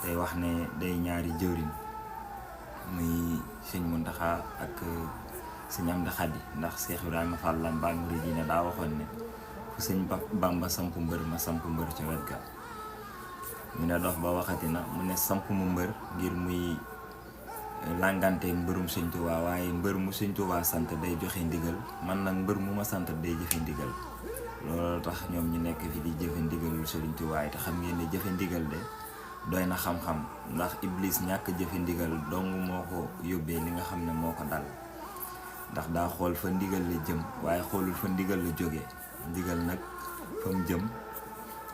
day wax ne day ñaari jëwriñ muy sëñ Muntaxa ak sëñ Amdi Xadi ndax Cheikh Ibrahima Fall Lambaal Mouridina daa waxoon ne fu sëñ Bamba samp mbër ma samp mbër ca wet ga. ñu ne dox ba waxati na mu ne samp mu mbër ngir muy langanteeg mbërum sëñ Tuubaa waaye mbër mu sëñ Tuubaa sant day joxe ndigal man nag mbër mu ma sant day jëfe ndigal. loolu tax ñoom ñu nekk fi di jëfe ndigalul sëriñ Tuubaa te xam ngeen ne jëfe ndigal de doy na xam-xam ndax Iblis ñàkk jëfe ndigal dong moo ko yóbbee li nga xam ne moo ko dal ndax daa xool fa ndigal la jëm waaye xoolul fa ndigal la jóge ndigal nag fa mu jëm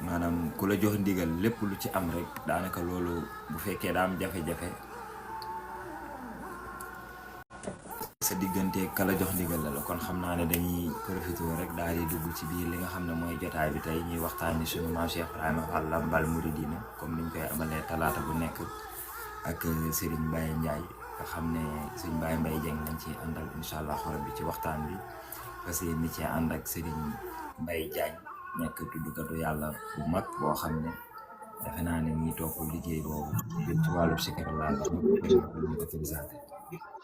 maanaam ku la jox ndigal lépp lu ci am rek daanaka loolu bu fekkee daa am jafe-jafe sa diggante kala jox ndigal la kon xam naa ne dañuy profité rek daal di dugg ci biir li nga xam ne mooy jotaay bi tey ñuy waxtaani suñu maam Cheikh Ibrahima Fall Lambaal Mouridina comme niñ koy amalee talaata bu nekk ak Serigne Baye Ndiaye nga xam ne Serigne Baye Mbaye Dieng lañ ci àndal incha allah xorab bi ci waxtaan bi parce que ni ci ànd ak Serigne Mbaye Diagne nekk tuddukatu yàlla bu mag boo xam ne defe naa ne ñuy topp liggéey boobu jëm ci wàllu sikar laa ndax ñu ko présenté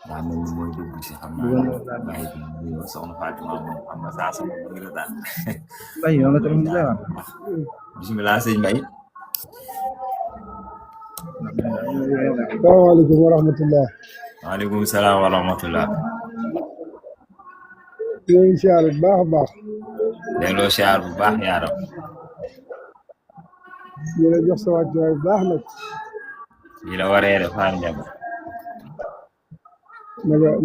daa mel ni mooy dugg si xam naa bàyyi bi ñu soxna Fatima moom xam na saa sama mu ngi la daan Baye yow nga tamit mu leeral bisimilah sëñ Mbaye. salaamaaleykum wa rahmatullah. waaleykum salaam wa rahmatullah. ñoo ngi siyaar bu baax a baax. delloo siyaar bu baax yaaram. ñu la jox sa wàccuwaay bu baax nag. yi la waree de Fane Ndiago.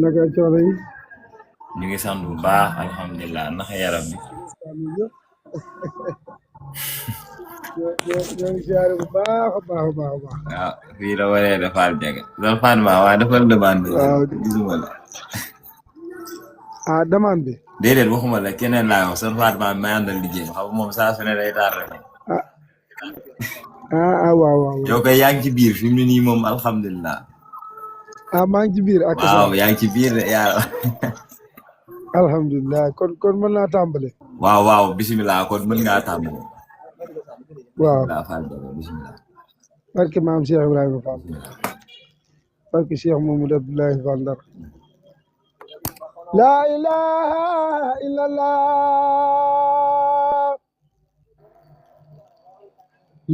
naka coono yi. ñu ngi sant bu baax alhamdulilah naka yaram bi. ñoo ngi siyaar bu baax a baax a baax a baax. waaw fii la waree de Fane Ndiago. loolu Fane ma waaye dafa demande. waaw gisuma la. ah demande bi. déedéet waxuma la keneen laa wax seen Fatima may àndal liggéey xam moom saa su ne day taar rek. waaw waaw. yow kay yaa ngi ci biir fi mu ne nii moom alhamdulilah. maa ngi ci biir ak. waaw yaa ngi ci biir de yaa. alhamdulilah kon mën naa tàmbale. waaw bisimilah kon mën ngaa tàmbale. waaw bisimilah. barke maam Cheikh Ibrahima Fall. barke Cheikh Mamadou Abdoulaye Fall Ndar. la ilaha illallah.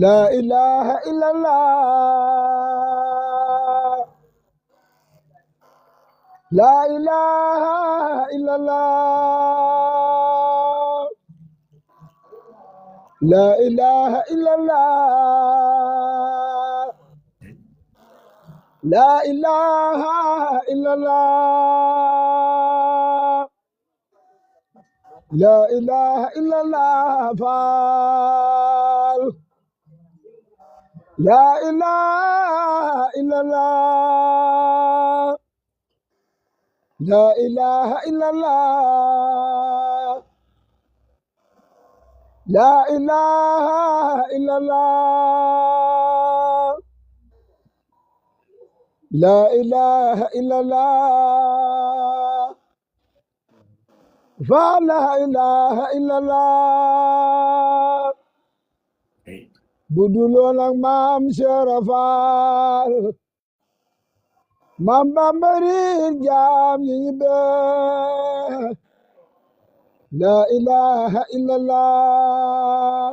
la ilaha illallah. la ilaha illallah. la ilaha illallah. la ilaha illallah. la ilaha illallah Fall. la ilaha illallah. la ilaha illallah. la ilaha illallah. la ilaha illallah. Fa la ilaha illallah. Buduloon ak maam Cheikh Fall. Maam Bamba riir jaam ñi bee. la ilaha illallah.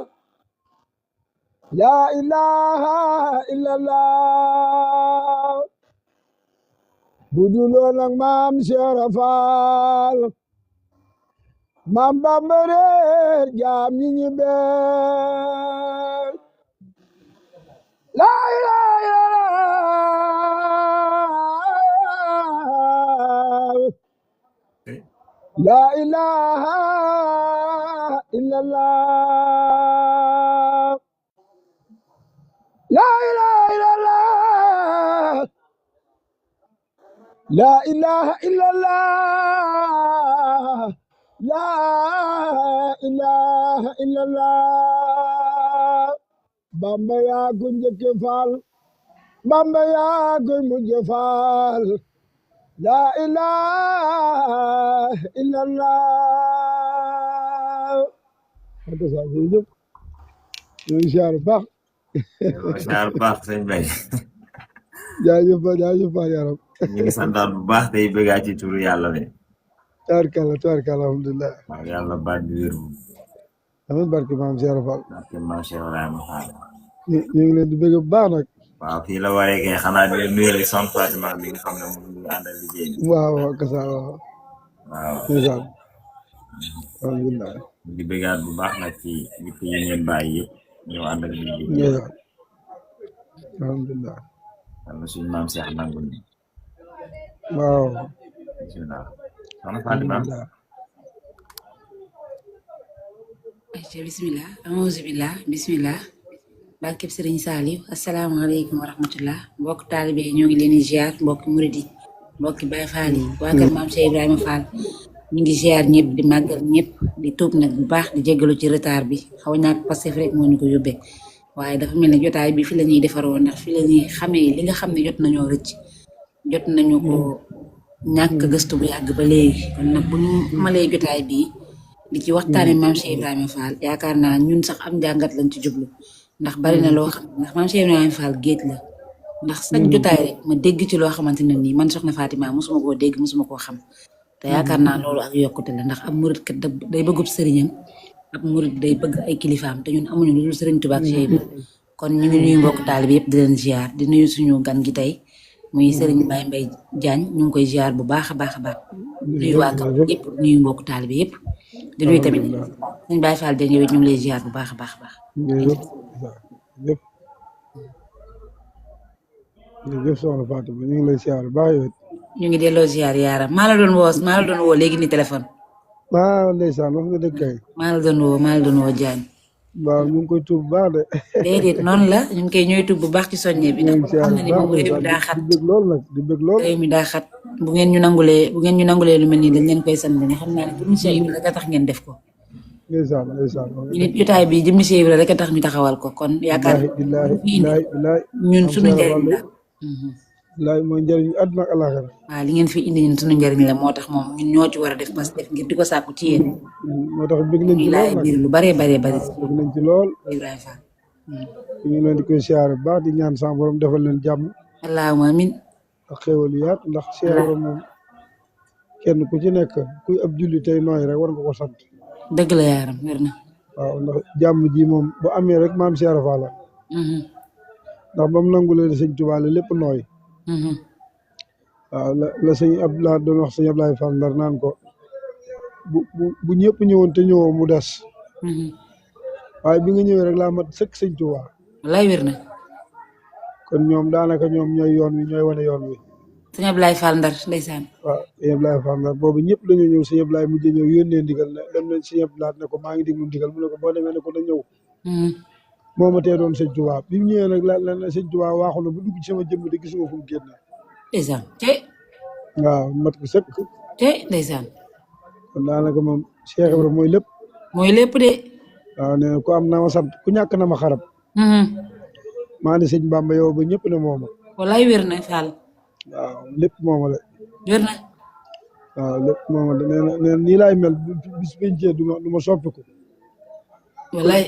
la ilaha illallah. Buduloon ak maam Cheikh Fall. Maam Bamba riir jaam ñi bee. la ilaha illallah. la ilaha illallah. la ilaha illallah. la ilaha illallah. la ilaha illallah. Bamba yaa ko njëkke Fall. Bamba yaa ko mujje Fall. la ilaha illallah. jërëjëf ñoo ngi siyaar bu baax siyaar bu baax sëñ Bay. jaajëf ba yaram. ñu ngi santaat bu baax tey bëggaa ci turu yàlla de. Tabarkalla alhamdulilah. waaw yàlla baat bi wér. amiin barke maam Cheikh Fall. barke maam Cheikh Ibrahima Fall. ñu ngi leen di bëgg bu baax nag. waaw fii la waree kay xanaa di leen nuyoo rek soxna Fatima bi nga xam ne moom ñu àndal liggéey bi. waaw kasa waaw. waaw ndeysaan. alhamdulilah. ñu ngi bëggaat bu baax nag ci yitte yi ngeen bàyyi yëpp ñëw àndal liggéey bi. ndeysaan. alhamdulilah. yàlla suñu maam Cheikh nangul ni. waaw. bisimilah soxna Fatima. alhamdulilah. bismillah aouzubillah bismillah barkeb sëriñ Saliou asalaamaaleykum wa rahmatullah mbokk taalibe yi ñoo ngi leen di ziar mbokki murid yi mbokki Baye Fall yi waa kër maam Cheikh Ibrahima Fall ñu ngi ziar ñëpp di màggal ñëpp di tuub nag bu baax di jéggalu ci retard bi xaw ñàkk Pastef rek moo ñu ko yóbbee waaye dafa mel ne jotaay bi fi la ñuy defaroo ndax fi la ñuy xamee li nga xam ne jot nañoo rëcc jot nañu ko ñàkk gëstu bu yàgg ba léegi kon nag bu ñu amalee jotaay bii di ci waxtaane maam Cheikh Ibrahima Fall yaakaar naa ñun sax am njàngat lañ ci jublu ndax bari na loo xam ndax maam Cheikh Ibrahima Fall géej la ndax sax jotaay rek ma dégg ci loo xamante ne nii man soxna Fatima mosuma koo dégg mosuma koo xam te yaakaar naa loolu ak yokkute la ndax ab murit kat day bëggub sëriñam ab murit day bëgg ay kilifaam te ñun amuñu lu dul sëriñ Tuubaa ak Cheikh Ibrahima kon ñu ngi nuyu mbokk taalibe yëpp di leen ziar di nuyu suñu gan gi tey muy sëriñ Baye Mbaye Diagne ñu ngi koy ziar bu baax a baax a baax nuyu waa kam yëpp nuyu mbokk taalibe yëpp di nuyu tamit suñ Baye Fall den yow it ñu ngi lay ziar bu baax a baax a baax jërëjëf soxna Fatou ñu ngi lay ziar bu baax yow. ñu ngi delloo ziar yaaram maa la doon woo léegi ni téléphone waaw ndeysaan wax nga dëgg kay. maa la doon woo Diagne waaw ñu ngi koy tuub bu baax de. déedéet noonu la ñu ngi koy ñooy tuub bu baax ci soññe bi ndax xam na ni moom réew mi daa xat di bëgg lool nag di bëgg lool. réew mi daa xat bu ngeen ñu nangulee lu mel nii dañ leen koy sant ne xam naa ne pour monsieur Ibra rek a tax ngeen def ko ndeysaan ñu nit jotaay bi jëm monsieur Ibra rek a tax ñu taxawal ko kon yaakaar billahi ñun suñu njëriñ la billahi mooy njëriñ àdduna ak àllaaxira. waaw li ngeen fi indi ñun suñu njëriñ la moo tax moom ñun ñoo ci war a def parce que ngir di ko sàkku ci yéen moo tax bëgg nañ ci ñu lool laay nag biir lu baree baree bari bëgg nañ ci lool. Ibrahima Fall ñu ngi leen di koy siyaare bu baax di ñaan sama borom defal leen jàmm allahumma amin ak xéwal yu yaatu ndax Cheikh Ibra moom kenn ku ci nekk kuy ab julli tey nooy rek war nga ko sant. dëgg la yaaram wér na waaw ndax jàmm ji moom bu amee rek maam Cheikh Ibra Fall la ndax ba mu nangulee sëñ Tuubaa la lépp nooy. waaw la sëñ Abdoulaye doon wax sëñ Abdoulaye Fall Ndar naan ko bu ñëpp ñëwoon te ñëwoo mu des. waaye bi nga ñëwee rek laa mat sëkk sëñ Tuubaa. wallaay wér na kon ñoom daanaka ñoom ñooy yoon wi ñooy wane yoon wi. sëñ Abdoulaye Fall Ndar ndeysaan waaw sëñ Abdoulaye Fall Ndar boobu ñëpp dañoo ñëw sëñ Abdoulaye mujj ñëw yónnee ndigal ne dem nañ sëñ Abdoulaye ne ko maa ngi déglu ndigal mu ne ko boo demee ne ko na ñëw. moo ma tee doon sëñ Tuubaa bi mu ñëwee nag la sëñ Tuubaa waaxu na bu dugg ci sama jëmm de gisuma fu mu génne. ndeysaan te waaw mat ko sëkk. ndeysaan kon daanaka moom Cheikh Ibra mooy lépp. mooy lépp de waaw nee na ku am na ma sant ku ñàkk na ma xarab. maa ne sëñ Bamba yow ba ñëpp ne mooma. wallaay wér na Fall waaw lépp mooma la. wér na waaw lépp mooma la nee na nii laay mel bis pencee du ma soppiku. wallaay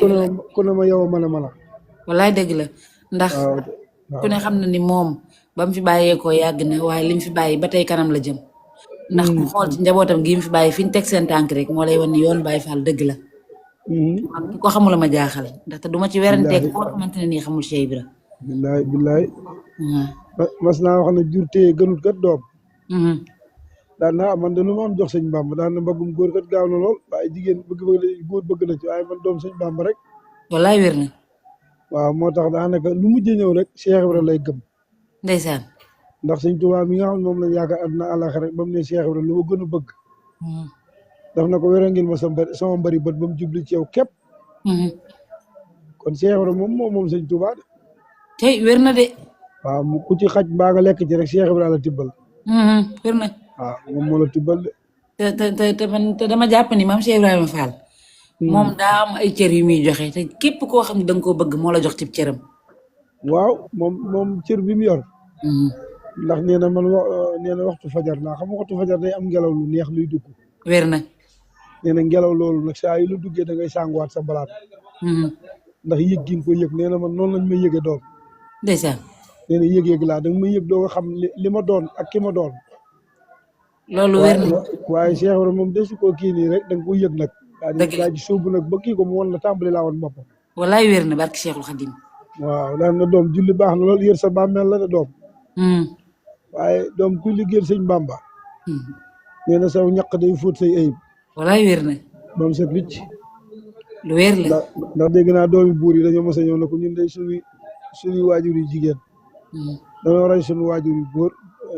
ku ne ma yow a mën a mën a. wallaay dëgg la ndax waaw ku ne xam na ni moom ba mu fi bàyyeekoo yàgg na waaye li mu fi bàyyi ba tey kanam la jëm ndax ku xool ci njabootam gi mu fi bàyyi fi ñu teg seen tànk rek moo lay wan ni yoon Baye Fall dëgg la man ki ko xamula ma jaaxal ndaxte duma ci weranteeg koo xamante ne nii xamul Cheikh Ibra billaay mas naa wax ne jur téye gënut kat doom daan naa man de lu ma am jox sëñ Bamba daan na mbagum góor kat gaaw na lool waaye jigéen góor bëgg na ci waaye man doom sëñ Bamba rek wallaay wér na waaw moo tax daanaka lu mujj ñëw rek Cheikh Ibra lay gëm ndeysaan ndax sëñ Tuubaa mi nga xam ne moom lañ yaakaar àdduna àllaaxira rek ba mu ne Cheikh Ibra lu ma gën a bëgg daf na ko wéra ngil ma sama mbari bët ba mu jubli ci yow képp kon Cheikh Ibra moom sëñ Tuubaa de tey wér na de waaw mu ku ci xaj mbaa nga lekk ci rek Cheikh Ibra la tibbal wér na waaw moom moo la tibbal de te dama jàpp ni maam Cheikh Ibrahima Fall moom daa am ay cër yu muy joxe te képp koo xam ne da nga koo bëgg moo la jox ci cëram waaw moom cër bi mu yor ndax nee na man nee na waxtu fajar laa xam waxtu fajar day am ngelaw lu neex luy dugg wér na nee na ngelaw loolu nag saa yu la duggee da ngay sànguwaat sa balaat ndax yëg gi nga ko yëg nee na man noonu lañ may yëge doom ndeysaan nee na yëg-yëg laa danga may yëg doo nga xam li ma doon ak ki ma doon loolu wér na waaye Cheikh Ibrahima moom desu ko kii nii rek da nga ko yëg nag daa ji sóobu nag ba kii ko mu woon la tàmbali laa woon boppam wallaay wér na barki Cheikhul Khadim waaw daan na doom julli baax na loolu yër sa bàmmeel la de doom waaye doom kuy liggéeyal sëñ Bamba nee na saw ñaq day fóot say ayib wallaay wér na doom set wicc lu wér la ndax dégg naa doomi buur yi dañoo mos a ñëw ne ko ñun day suñuy waajur yu jigéen dañoo rey suñu waajur yu góor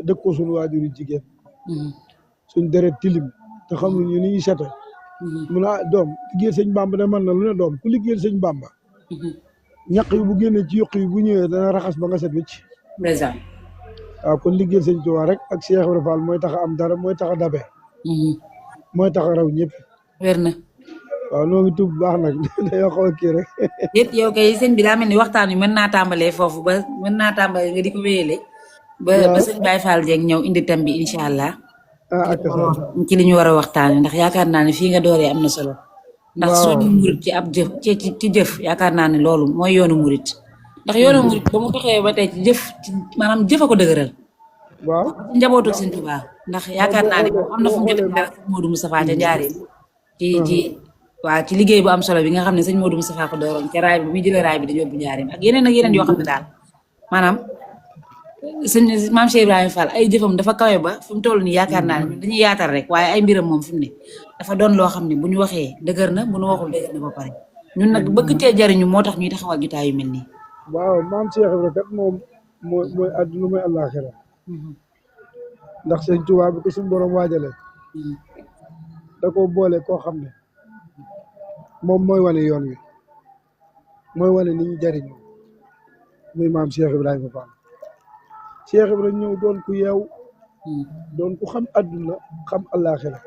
dëkk ko suñu waajur yu jigéen suñ deret tilim te xamuñu ni ñuy sete mu ne doom liggéeyal sëñ Bamba de man na lu ne doom ku liggéeyal sëñ Bamba ñaq yi bu génnee ci yokk yi bu ñëwee dana raxas ba nga set wicc ndeysaan waaw kon liggéeyal sëñ Tuubaa rek ak Cheikh Ibrahima Fall mooy tax a am dara mooy tax a dabe mooy tax a raw ñëpp wér na waaw noo ngi tuub bu baax nag dañoo xaw a kii rek yéen yow kay sëñ bi daa mel ni waxtaan wi mën naa tàmbalee foofu ba mën naa tàmbalee nga di ko wéyale ba sëñ Baye Fall Dieng ñëw indi tam bi incha allah ci li ñu war a waxtaane ndax yaakaar naa ne fii nga dooree am na solo ndax soñu murit ci ab jëf ci jëf yaakaar naa ne loolu mooy yoonu murit ndax yoonu murit ba mu taxee ba tey ci jëf maanaam jëf a ko dëgëral waaw ci njabootu sëñ Tuubaa ndax yaakaar naa ne am na fu mu jëlee dara sëñ Modou Moustapha ca Njaaréem waaw ci liggéey bu am solo bi nga xam ne sëñ Modou Moustapha ko dooroon ca raay bi muy jëlee raay bi di yóbbu Njaaréem ak yeneen yoo xam ne daal maanaam sëñ maam Cheikh Ibrahima Fall ay jëfam dafa kawe ba fi mu toll nii yaakaar naa ne ñun dañuy yaatal rek waaye ay mbiram moom fi mu ne dafa doon loo xam ne bu ñu waxee dëgër na bu ñu waxul dëgër na ba pare ñun nag bëgg cee jariñu moo tax ñuy taxawal jotaay yu mel nii. waaw maam Cheikh Ibrahima kat moom mooy àdduna mooy àllaaxira ndax sëñ Tuubaa bi ko suñu borom waajale da ko boole koo xam ne moom mooy wane yoon wi mooy wane ni ñu jariñu muy maam Cheikh Ibrahima Fall Cheikh Ibrahima ñëw doon ku yeew doon ku xam àdduna xam àllaaxira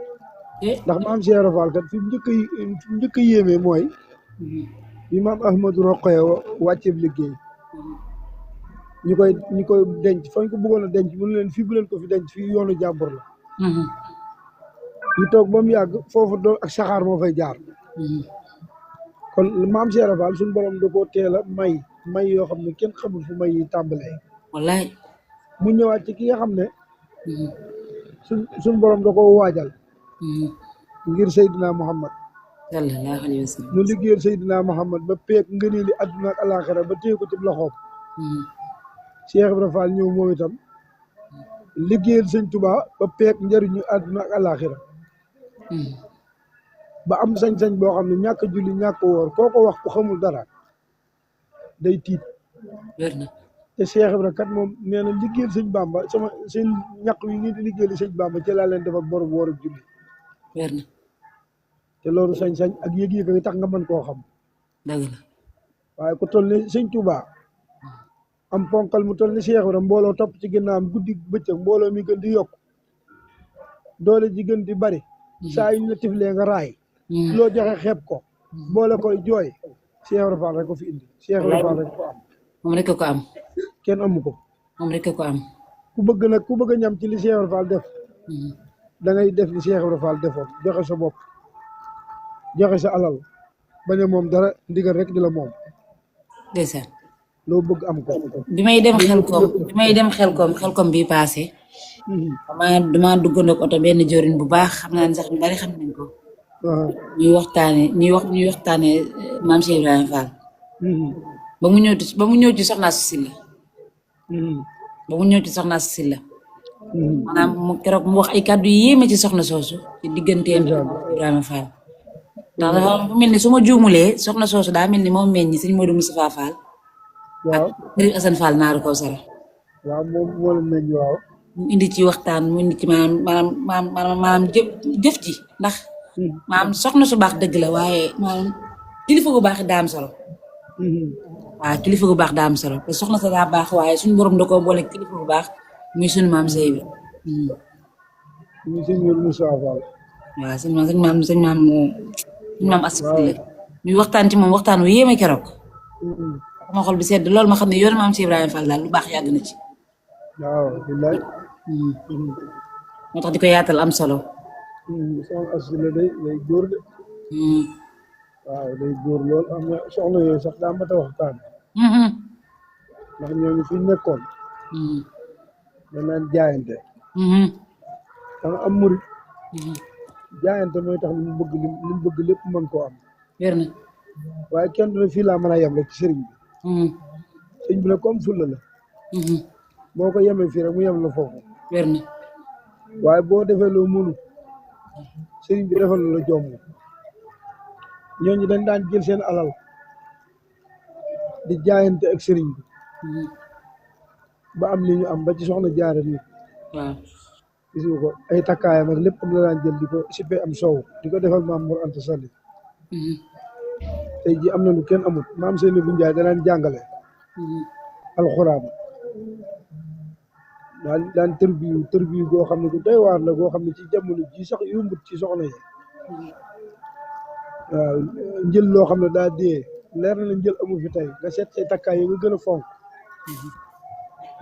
ndax maam Cheikh Ibrahima Fall kat fi mu njëkk a yéemee mooy bi maam Ahmadou Rokhaya wàcceeb liggéey ñu koy denc fañ ko bëggoon a denc mënu leen fii bu leen ko fi denc fii yoonu jàmbur la ñu toog ba mu yàgg foofu doon ak saxaar moo fay jaar kon maam Cheikh Ibrahima Fall suñu borom da koo teel a may yoo xam ne kenn xamul fu may yi tàmbalee wallaay mu ñëwaat ci ki nga xam ne suñu borom da koo waajal ngir Seydina Muhammad sallallahu alayhi wa sallam mu liggéeyal Seydina Muhammad ba peeg ngëneeli àdduna ak alaaxira ba téye ko ci loxoom Cheikh Ibrahima Fall ñëw moom itam liggéeyal sëñ Tuubaa ba peeg njëriñu àdduna ak alaaxira ba am sañ-sañ boo xam ne ñàkk julli ñàkk woor koo ko wax ku xamul dara day tiit wér na te Cheikh Ibrahima kat moom nee na liggéeyal sëñ Bamba seen ñàkk yi ngeen di liggéeyal sëñ Bamba ci laa leen def ak borom woor ak julli wér na te loolu sañ-sañ ak yëg-yëg a tax nga mën koo xam dëgg la waaye ku toll ni sëñ Touba am ponkal mu toll ni Cheikh Ibrahima mbooloo topp ci ginnaawam guddi bëccëg mbooloo mi gën di yokk doole ji gën di bari saa yu ñu la tiflee nga raay loo joxe xeeb ko boole koy jooy Cheikh Ibrahima Fall rek ko fi indi Cheikh Ibrahima Fall rek ko am moom rek ko am kenn amu ko moom rek ko am ku bëgg a ñam ci li Cheikh Ibrahima Fall def da ngay def li Cheikh Ibrahima Fall defoon joxe sa bopp joxe sa alal bañ a moom dara ndigal rek di la moom ndeysaan loo bëgg am ko bi may dem xel koom bi passé dama duggoon ak oto benn jorin bu baax xam naa ne sax ñu bari xam nañ ko ñuy waxtaane maam Cheikh Ibrahima Fall ba mu ñëw ci soxna si Silla maanaam mu keroog mu wax ay kàddu yi yéeme ci soxna soosu ci digganteem Ibrahima Fall ndax dafa mel ni su ma juumulee soxna soosu daa mel ni moom meññi sëñ Modou Moustapha Fall waaw Sëriñ Assane Fall naaru kaw sara waaw moom moo la meññ waaw mu indi ci waxtaan mu indi ci maanaam jëf ji ndax maanaam soxna su baax dëgg la waaye maanaam kilifa gu baax daa am solo waaw kilifa gu baax daa am solo te soxna sa daa baax waaye suñu borom da koo boole kilifa gu baax muy suñu maam sëy bi muy sëñ Modou Moustapha Fall waaw sëñ maam asifli la muy waxtaan ci moom waxtaan wu yéeme keroog sama xol bi sedd loolu ma xam ne yoonu maam Cheikh Ibrahima Fall daal lu baax yàgg na ci waaw billaay moo tax di ko yaatal am solo sama asifli la day góor de waaw day góor lool am na soxna yooyu sax daa mat a waxtaan ndax ñooñu fi nekkoon danaan jaayante danga am murit jaayante mooy tax li mu bëgg lépp mën koo am wér na waaye kenn du ne fii laa mën a yem rek ci sëriñ bi sëriñ bi nag comme fulla la boo ko yemee fii rek mu yem la foofu wér na waaye boo defee loo mënu sëriñ bi defal la jomb ñooñu dañ daan jël seen alal di jaayante ak sëriñ bi ba am li ñu am ba ci soxna jaare nii waaw gis nga ko ay takkaayam ak lépp am la daan jël di ko sippee am soow di ko defal maam Mor Anta Sali tey ji am na lu kenn amut maam Seyni bu Njaay danaan jàngale alxuraan daan tërbiyu goo xam ne ku doy waar la goo xam ne ci jamono ji sax yombut ci soxna yi waaw njël loo xam ne daa dee leer na la njël amu fi tey nga seet say takkaay yi nga gën a fonk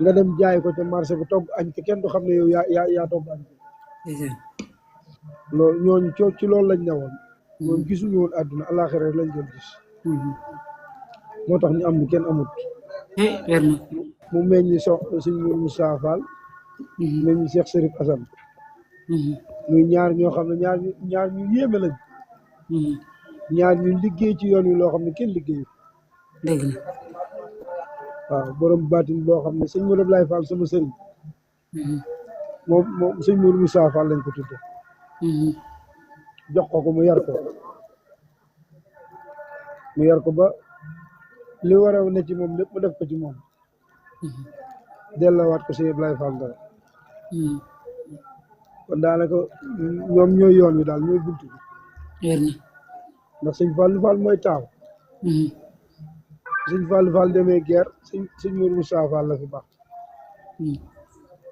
nga dem jaay ko ca marché bi togg añ te kenn du xam ne yow yaa togg añ loolu ñooñu ci loolu lañ newoon moom gisuñu woon àdduna àllaaxira lañ doon gis moo tax ñu am lu kenn amut wér na mu meññi suñ Moussa Fall meññi Cheikh Serif Assane muy ñaar ñoo xam ne ñaar ñu yéeme lañ ñaar ñu liggéey ci yoon wi loo xam ne kenn liggéeyu dëgg la waaw borom baatin boo xam ne sëñ Modou Ablaye Fall sama sëriñ moom sëñ Modou Moussa Fall lañ ko tudde jox ko mu yar ko ba li war a ne ci moom lépp mu def ko ci moom dellawaat ko sëñ Ablaye Fall dara kon daanaka ñoom ñooy yoon wi daal ñooy buntu bi wér na ndax sëñ Fallou Fall mooy taaw sëñ Fallou Fall demee guerre sëñ Modou Moussa Fall la fi baax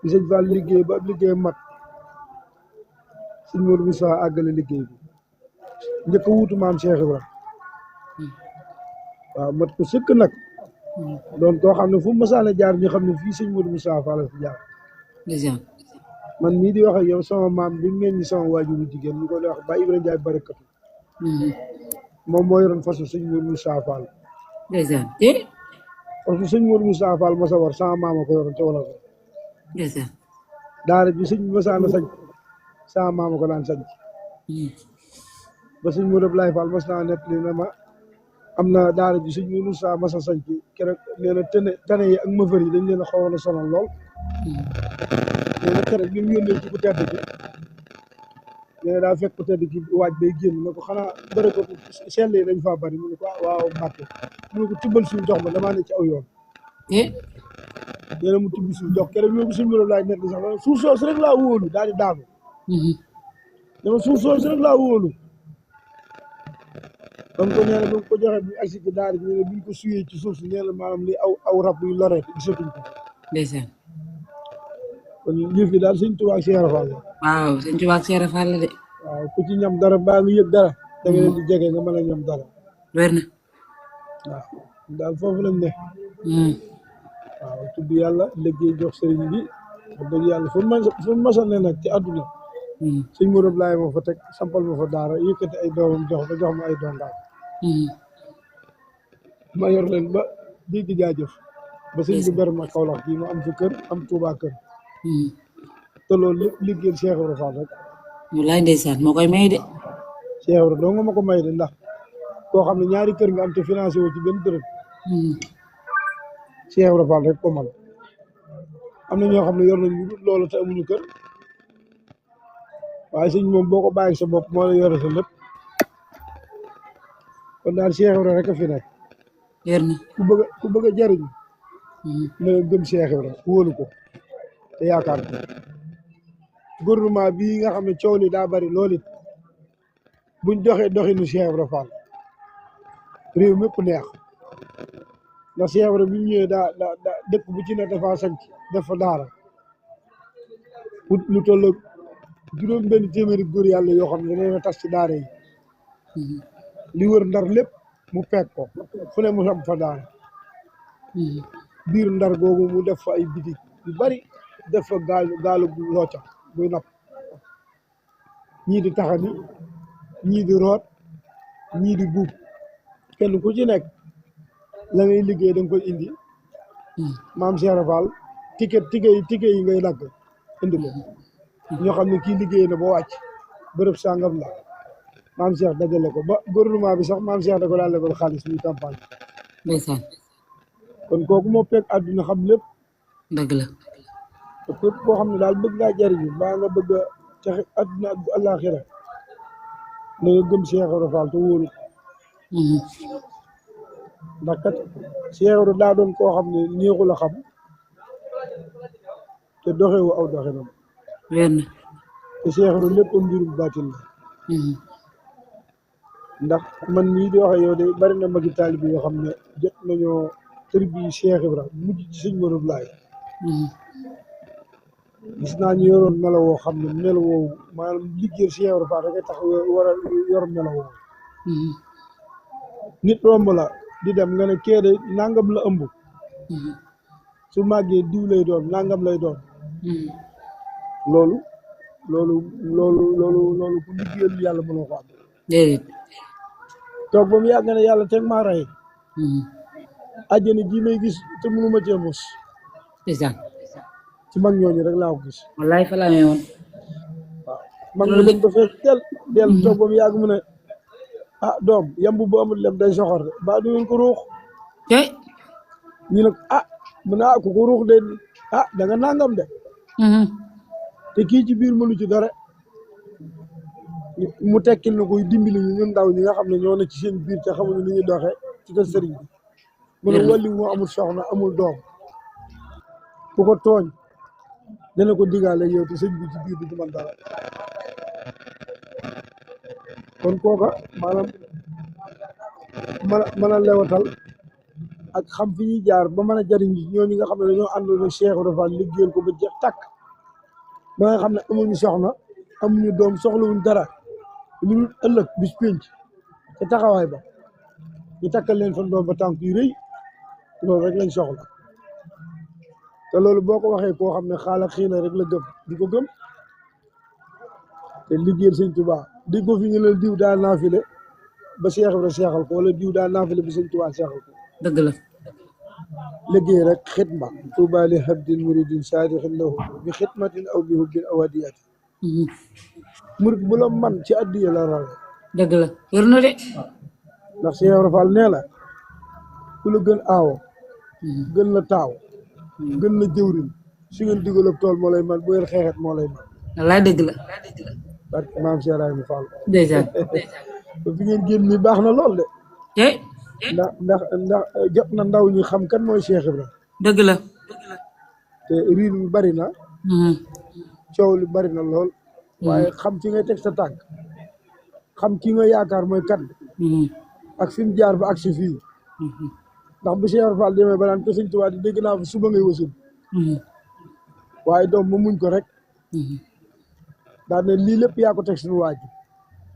bi sëñ Fall liggéey ba liggéey mat sëñ Modou Moussa àggale liggéey bi njëkk a wuutu maam Cheikh Ibra waaw mat ko sëkk nag doon koo xam ne fu mu masaana jaar ñu xam ne fii sëñ Modou Moussa Fall la fi jaar man mii di wax ak yow sama maam bi ngeen ñi sama waajuru jigéen ñu ko wax ba Ibrahima Ndiaye barakatu moom moo yoroon fasu sëñ Modou Moussa Fall ndeysaan parce que sëñ Modou Moussa Fall ma sa war sama maama ko yoroon te wala ko ndeysaan daara bi sëñ masaana sañ sama maama ko daan sañ ba sëñ Modou Ablaye Fall mas naa net li ne ma am na daara ji sëñ Modou Moussa masa sañ ci keroog nee na tane yi ak mëfër yi dañ leen a xawoon a sonal lool nee na keroog bi mu yónnee ci ku tedd ki nee na daa fekk ku tedd ki waaj bay génn ne ko xanaa bëri ko sell yi dañ faa bari mu ne ko waaw Mbàkke mu ne ko tibbal suuf jox ma damaa ne ci aw yoon nee na mu tibb suuf jox keroog yoobu suñ mëno laaj net li sax dana suuf soosu rek laa wóolu daal di daanu dama suuf soosu rek laa wóolu donc nee na ba ko joxe bi agsi ci daara bi nee na buñ ko suyee ci suuf si nee na maanaam li aw rab yu loree gisatuñ ko ndeysaan kon yëf yi daal sëñ Tuubaa ak Cheikh Fall la waaw sëñ Tuubaa ak Cheikh Fall la de waaw ku ci ñam dara baa nga yëg dara da nga leen di jege nga mën a ñam dara wér na waaw daal foofu lañ ne waaw tudd yàlla liggéey jox sëriñ bi wax dëgg yàlla fu mu masal ne nag ci àdduna sëñ Modou Ablaye moo fa teg sampal ma fa daara yëkkati ay doomam jox ma ay doom daal ma yor leen ba dégg jaajëf ba sëñ bi ber ma Kaolack gi ma am fi kër am Touba kër te loolu lépp liggéeyal Cheikh Ibra Fall rek wallaay ndeysaan moo koy may de Cheikh Ibra doo nga ma ko may de ndax koo xam ne ñaari kër nga am te financé woo ci benn dërëm Cheikh Ibra Fall rek ko man am na ñoo xam ne yor nañ lu dul loolu te amuñu kër waaye sëñ moom boo ko bàyyi sa bopp moo la yore sa lépp kon daal Cheikh Ibra rek a fi nekk wér na ku bëgg a jariñ na gëm Cheikh Ibra wóolu ko te yaakaar ko gouvernement bii nga xam ne coow li daa bari loolu it buñ doxee doxinu Cheikh Ibra Fall réew mépp neex ndax Cheikh Ibra bi mu ñëwee daa dëkk bu ci ne dafa sanc def fa daara wut lu toll juróom benn téeméeri góor yàlla yoo xam ne dañoo tas ci daara yi li wër ndar lépp mu peeg ko fu ne mu sam fa daara biir ndar googu mu def fa ay bitig yu bari def fa gaalu looca buy napp ñii di taxani ñii di root ñii di buub kenn ku ci nekk la ngay liggéey da nga koy indi maam Cheikh Rafal ticket yi ngay dagg indi ko ñoo xam ne kii liggéey na ba wàcc bërëb sàngam la maam Cheikh dajale ko ba gouvernement bi sax maam Cheikh da ko daal lebal xaalis muy campagne ndeysaan kon kooku moo fekk àdduna xam lépp dëgg la te képp koo xam ne daal bëgg ngaa jariñu mbaa nga bëgg a texe àdduna ak àllaaxira na nga gëm Cheikh Rafal te wóolu ndax kat Cheikh Ibra daa doon koo xam ne neexul a xam te doxewu aw doxinam wér na te Cheikh Ibra lépp mbirum baatin la ndax man mii di waxe yow de bari na magi taalibe yoo xam ne jot nañoo tër bi Cheikh Ibra mujj ci sëñ Modou Laay gis naa ñu yoroon melo woo xam ne melo woowu maanaam liggéey Cheikh Ibra Fall rek tax war a yor melo woowu nit romb la di dem nga ne kee de nangam la ëmb su màggee diw lay doon nangam lay doon loolu ku liggéeyal yàlla mënoo ko am déedéet toog ba mu yàgg ne yàlla teg maa rey àjjana ji may gis te mënuma cee mos ndeysaan ci mag ñooñu rek laa ko gis wallaay fa la amee woon waaw mag nga dañ ko fekk del toog ba mu yàgg mu ne ah doom yamb bu amul lem day soxor de ba du ngeen ko ruux tey ñu ne mu ne ku ko ruux de da nga nangam de te kii ci biir mënu ci dara mu tekkil na koy dimbali ñu ñun ndaw ñi nga xam ne ñoo ne ci seen biir te xamuñu ni ñuy doxee ci kër sëriñ bi mu ne wàlli moo amul soxna amul doom ku ko tooñ dana ko digaale yow te sëñ bi ci biir bi du man dara kon kooka maanaam mën a lewatal ak xam fi ñuy jaar ba mën a jariñ ñoo ñi nga xam ne dañoo àndoon ak Cheikh Ibra Fall liggéeyal ko ba jeex tàkk ba nga xam ne amuñu soxna amuñu doom soxlawuñ dara lu dul ëllëg bis pénc te taxawaay ba ñu takkal leen fan doom ba tànk yu rëy loolu rek lañ soxla te loolu boo ko waxee koo xam ne xaala xiina rek la gëm di ko gëm te liggéeyal sëñ Tuubaa di ko fi ñu ne diw daa naafile ba Cheikh Ibra seexal ko wala diw daa naafile ba sëñ Tuubaa seexal ko dëgg la liggéey rek xitma Tuubaa li habdin muridin saadixin lahu bi xitmatin aw bi hubbin aw hadiyati murid bu la man ci addiya la rawe dëgg la wér na de ndax Cheikh Ibra Fall nee la ku la gën aawo gën la taaw gën la jëwrin su ngeen digal ab tool moo lay man bu ngeen xeexet moo lay man wallaay dëgg la parce que maam Cheikh Ibrahima Fall ndeysaan ba fi ngeen génn ni baax na lool de tey ndax jot na ndaw ñi xam kan mooy Cheikh Ibra dëgg la te riir bi bari na coow li bari na lool waaye xam fi ngay teg sa tànk xam ki nga yaakaar mooy kan ak fi mu jaar ba ak si fii ndax bu Cheikh Ibra Fall demee ba naan ko sëñ Tuubaa di dégg naa fa suba ngay wasul waaye doom ma muñ ko rek daal ne lii lépp yaa ko teg suñu waaj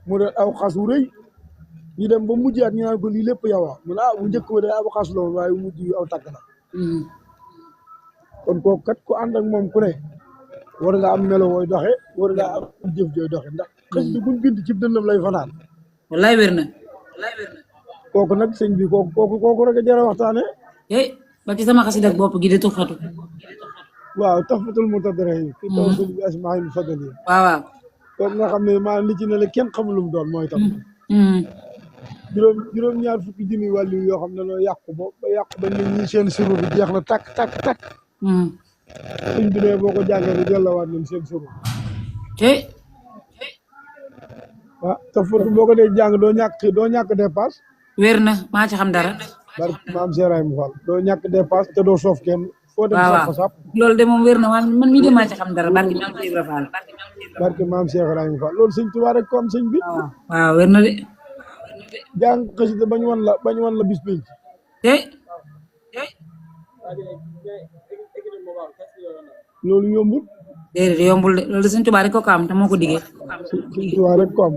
mu ne aw xas wu rëy ñu dem ba mujjaat ñu naan ko lii lépp yow mu ne bu njëkk ba de aw xas la woon waaye bu mujj aw tàgg la kon kooku kat ku ànd ak moom ku ne war nga am melo wooy doxe war nga am jëf jooy doxe ndax xës bi buñ bind ci dënnam lay fanaan wallaay wér na kooku nag sëñ bi kooku rek a jar a waxtaane ba ci sama xasida bopp gi di tuxatu waaw tafatul mutadarahin fi tawassul bi asmaa'il fadli waaw kooku nga xam ne maanaam li ci ne la kenn xamul lu mu doon mooy tam juróom-ñaar fukki junni wàllu yoo xam ne noo yàqu ba nit ñi seen suru bi jeex na takk suñ bi ne boo ko jàngee di dellawaat leen seen suru waaw tafatu boo ko dee jàng doo ñàkk dépasse wér na maa ci xam dara barke maam Cheikh Ibrahima Fall doo ñàkk dépasse te doo soof kenn foo dem sax fa sàpp loolu de moom wér na man mii de maa ci xam dara barke maam Cheikh Ibrahima Fall barke maam Cheikh Ibrahima Fall loolu sëñ Tuubaa rek ko am sëñ bi waaw wér na de jàng xasida bañ wan la bis pénc loolu yombul déedéet yombul de loolu sëñ Tuubaa rek ko am te moo ko diggee sëñ Tuubaa rek ko am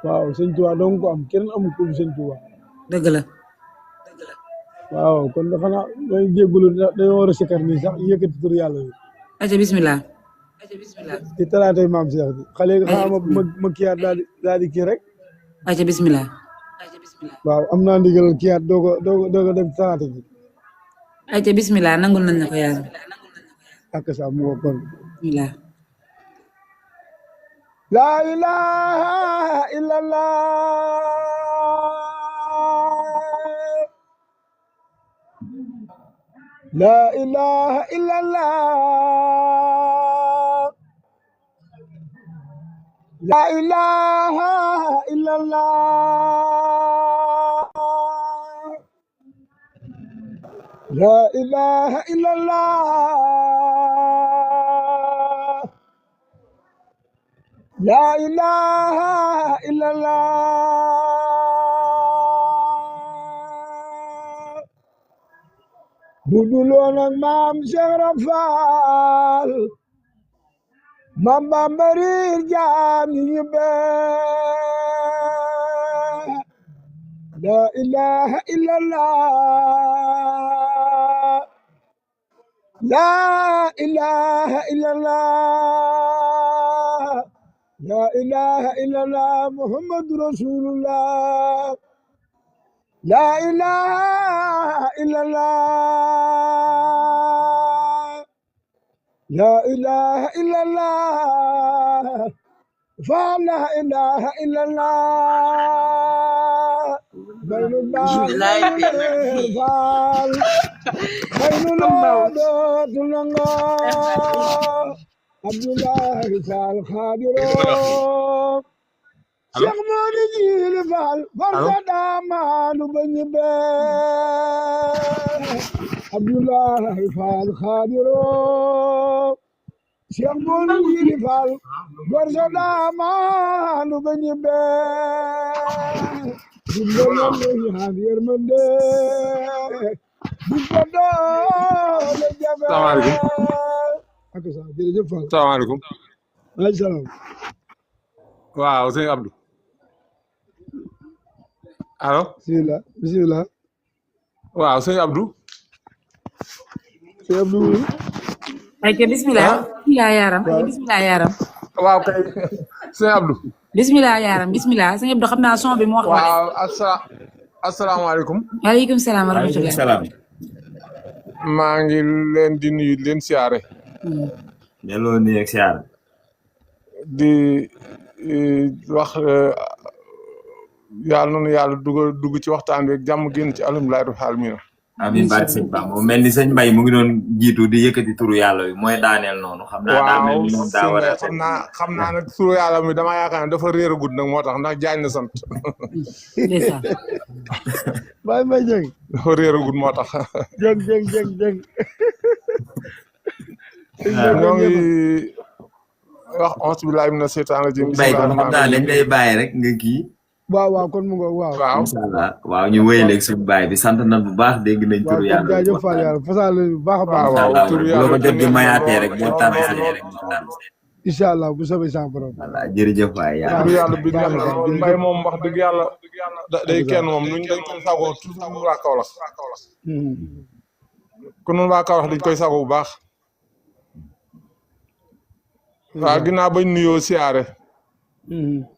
waaw sëñ Tuubaa dong ko am kenn amul ko sëñ Tuubaa dëgg la waaw kon dafa naa may jéggulu dañoo war a sikkar nii sax yëkkati tur yàlla yi aca bismillah ci talaatay maam Cheikh bi xale yi xanaa ma kiyaat daal di kii rek aca bismillah waaw am naa ndigal kiyaat doo ko dem salaate ji ayca bismillah nangul nañ la ko yàlla ak sa mu ko kon bismillah la ilaha illallah la ilaha illallah la ilaha illallah la ilaha illallah la ilaha illallah buduloon ak maam Cheikh Rafal maam Bamba riir jaam ñu bee la ilaha illallah la ilaha illallah la ilaha illallah muhammadu rasulullah la ilaha illallah la ilaha illallah fa la ilaha illallah baynu baal baynu loodo tulongo Abdullahi Fall Khadiro Cheikh Modi Jili Fall Farda Damanu Banyibe Abdullahi Fall Khadiro Cheikh Modi Jili Fall Farda Damanu Banyibe Dimbalan Javier Mende Dimbalan Javier ak sa jërëjëf Fall. salaamaaleykum. maaleykum salaam. waaw sëñ Abdou. allo. bisimilah. waaw sëñ Abdou. sëñ Abdou. ayca bismillah bismillah yaaram bismillah yaaram waaw kay sëñ Abdou. bismillah yaaram bismillah sëñ Abdou xam naa son bi mu wax. waaw asalaamaaleykum. waaleykum salaam wa rahmatulah. salaam. maa ngi leen di nuyu leen siyaare. delloo nuyu ak siyaar. di wax yàlla noonu yàlla dugg ci waxtaan bi ak jàmm génn ci alhamdulilah rabbil alamin. amiin baat sëñ Ba moo mel ni sëñ Mbaye mu ngi doon jiitu di yëkkati turu yàlla bi mooy daaneel noonu. xam naa daa mel ni moom daa war a. xam naa nag turu yàlla mi damaa yaakaar ne dafa réer a gudd nag moo tax ndax jaañ na sant. ndeysaan. Baye Mbaye Dieng. dafa réer a gudd moo tax. Dieng. ñoo ngi wax auzu billaahi mina seytaani rajiim. Mbaye kon xam naa dañ lay bàyyi rek nga kii. waaw kon mu ngoog waaw. incha allah waaw ñu wéyaleeg suñu baay bi sant na bu baax dégg nañ turu yàlla. waaw jaajëf Fall yàlla fasal bu baax a baax. waaw turu yàlla loo ko jot di mayaatee rek boo tànnee rek ñu tànn. incha allah bu soobee sa borom. voilà jërëjëf waay yàlla. turu yàlla bi neex na lool Mbaye moom wax dëgg yàlla day kenn moom nuñ dañ koy sagoo toujours waa Kaolack. ku nun waa Kaolack dañ koy sagoo bu baax. waaw ginnaaw bañ nuyoo siyaare.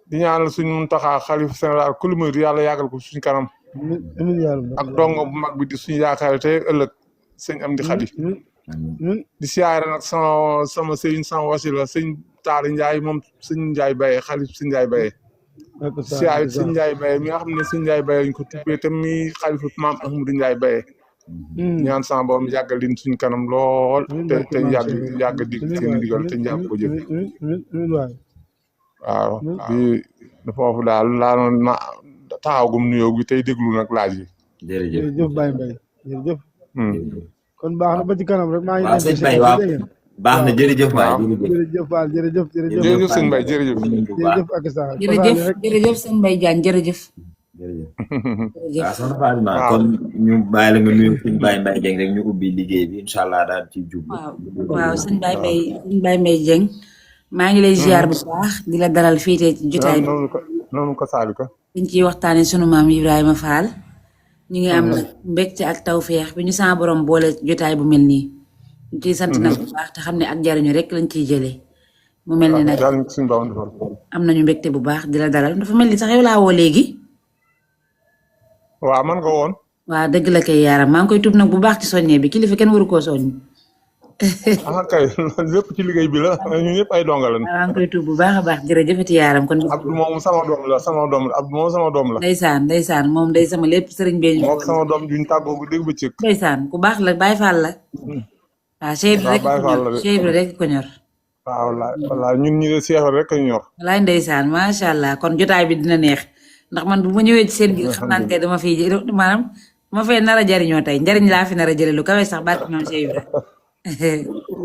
di ñaanal suñ Muntaxa xalifa général kulu murid yàlla yàggal ko suñ kanam. amiin yàlla. ak dongo bu mag bi di suñu yaakaar te ëllëg sëñ Amdi Xadi. di siyaare nag sama sëñ sama wasila sëñ Taali Njaay moom sëñ Njaay Baye xalif sëñ Njaay Baye. siyaare sëñ Njaay Baye mi nga xam ne sëñ Njaay Baye lañ ko tubbee te mi xalifa maam Ahmadu Njaay Baye. ñaan sama borom yàggal leen suñ kanam lool te yàgg dig seen digal te njàpp ko jëf. waaw di foofu daal laa noon na taxawgum nuyoo bi tey déglu nag laaj yi. jërëjëf Baye Mbaye jërëjëf. kon baax na ba ci kanam rek maa ngi. waaw sëñ Mbaye waaw baax na jërëjëf waay. jërëjëf Fall jërëjëf. jërëjëf sëñ Mbaye jërëjëf. jërëjëf ak sa. jërëjëf sëñ Mbaye Diagne jërëjëf. waaw soxna Fatima kon ñu bàyyi la nga nuyu suñu Baye Mbaye Dieng rek ñu ubbi liggéey bi incha allah daal ci jublu. waaw sëñ Baye Mbaye Dieng maa ngi lay ziar bu baax di la dalal fii tey ci jotaay bi. noonu ko Salika. dañ ciy waxtaanee sunu maam Ibrahima Fall. ñu ngi am nag mbégte ak tawféex bi ñu sama borom boole jotaay bu mel nii. ñu ciy sant nag bu baax te xam ne ak jariñu rek lañ ciy jëlee. mu mel ni nag am nañu mbégte bu baax di la dalal dafa mel ni sax yow laa woo léegi. waaw man nga woon. waaw dëgg la kay yaaram maa ngi koy tuub nag bu baax ci soññee bi kilifa kenn waru koo soññ. kay lépp ci liggéey bi la ñun ñëpp ay donga lañ. maa ngi koy tuub bu baax a baax jërëjëfati yaaram kon. Abdou moom sama doom la Abdou moom sama doom la. ndeysaan moom day sama lépp sëriñ bee ñu. moom sama doom juñ tàggoo bu dégg ba cëkk. ndeysaan ku baax la Baye Fall la. waaw Cheikh Ibra rek ko ñor. waaw wallaay ñun ñi de Cheikh rek ko ñor. wallaay ndeysaan macha allah kon jotaay bi dina neex ndax man bu ma ñëwee ci seen biir xam naa ne tey dama fiy maanaam dama fay nar a jariñoo tey njariñ laa fi nar a jëlee lu kawe sax barke ñoom Cheikh Ibra.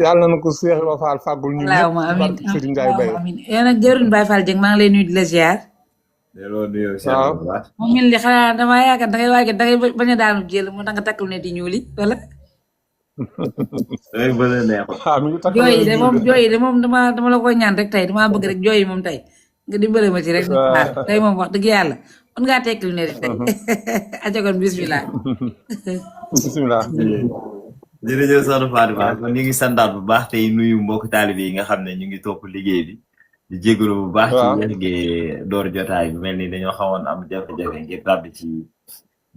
yàlla na ko Cheikh Ibra Fall fàggul ñu ñëpp barke Serigne Ndiaye Baye. yow nag jëruñ Baye Fall Dieng maa ngi lay nuyu di la ziar. waaw moom mel ni xanaa damaa yaakaar dangay bañ a daanu jël mu tax nga takkul ne di ñuuli wala. jooy yi de moom dama la koy ñaan rek tey damaa bëgg rek jooy yi moom tey nga dimbale ma ci rek. waaw tey moom wax dëgg yàlla mën ngaa tekkil ne rek tey. ajagoon bismillah. bismillah. jërëjëf soxna Fatima kon ñu ngi santaat bu baax tey nuyu mbokk taalibe yi nga xam ne ñu ngi topp liggéey bi di jégalu bu baax ci yéexgee door jotaay bi mel ni dañoo xawoon am jafe-jafe ngir tàbbi ci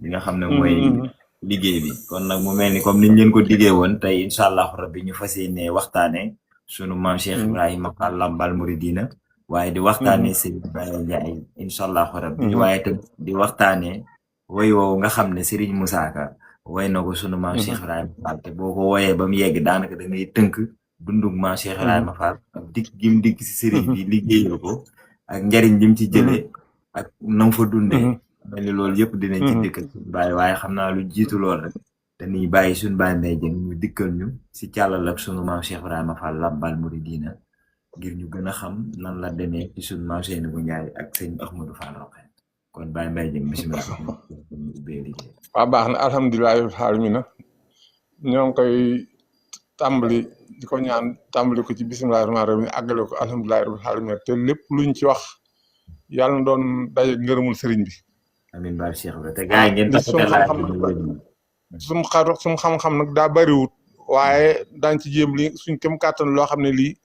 li nga xam ne mooy liggéey bi kon nag mu mel ni comme niñ leen ko diggee woon tey incha allahu rabbi ñu fas yéene waxtaane sunu maam Cheikh Ibrahima Fall Lambaal Mouridina waaye di waxtaane Serigne Baye Ndiaye incha allahu rabbi waaye tamit di waxtaane woy woowu nga xam ne Serigne Moussa Ka woy na ko sunu maam Cheikh Ibrahima Fall te boo ko woyee ba mu yegg daanaka da ngay tënk dundug maam Cheikh Ibrahima Fall ak dikk gim dikk si sëriñ bi liggéeyal ko ak njariñ lim ci jëlee ak nam fa dundee mel ni loolu yëpp dinañ ci dikkal suñu bàyyi waaye xam naa lu jiitu lool rek dañuy bàyyi suñu bàyyi Mbaye Dieng ñu dikkal ñu si càllal ak sunu maam Cheikh Ibrahima Fall Lambaal Mouridina ngir ñu gën a xam nan la demee ci sunu maam Seynabou Ndiaye ak sëñ Ahmadou Fall Rokhaya kon bàyyi Mbaye Dieng bisimilah. waaw baax na alhamdulilah alamin ñoo ngi koy tàmbali di ko ñaan tàmbali ko ci bisimilah rahmaani rahiim àggale ko alhamdulilah alamin te lépp luñ ci wax yàlla na doon daje ngërëmul sëriñ bi. amiin baal Cheikh Ibrahima te gars yi ngeen suñ xam-xam nag daa bariwut waaye daañ ci jéem li suñ kem kàttan loo xam ne lii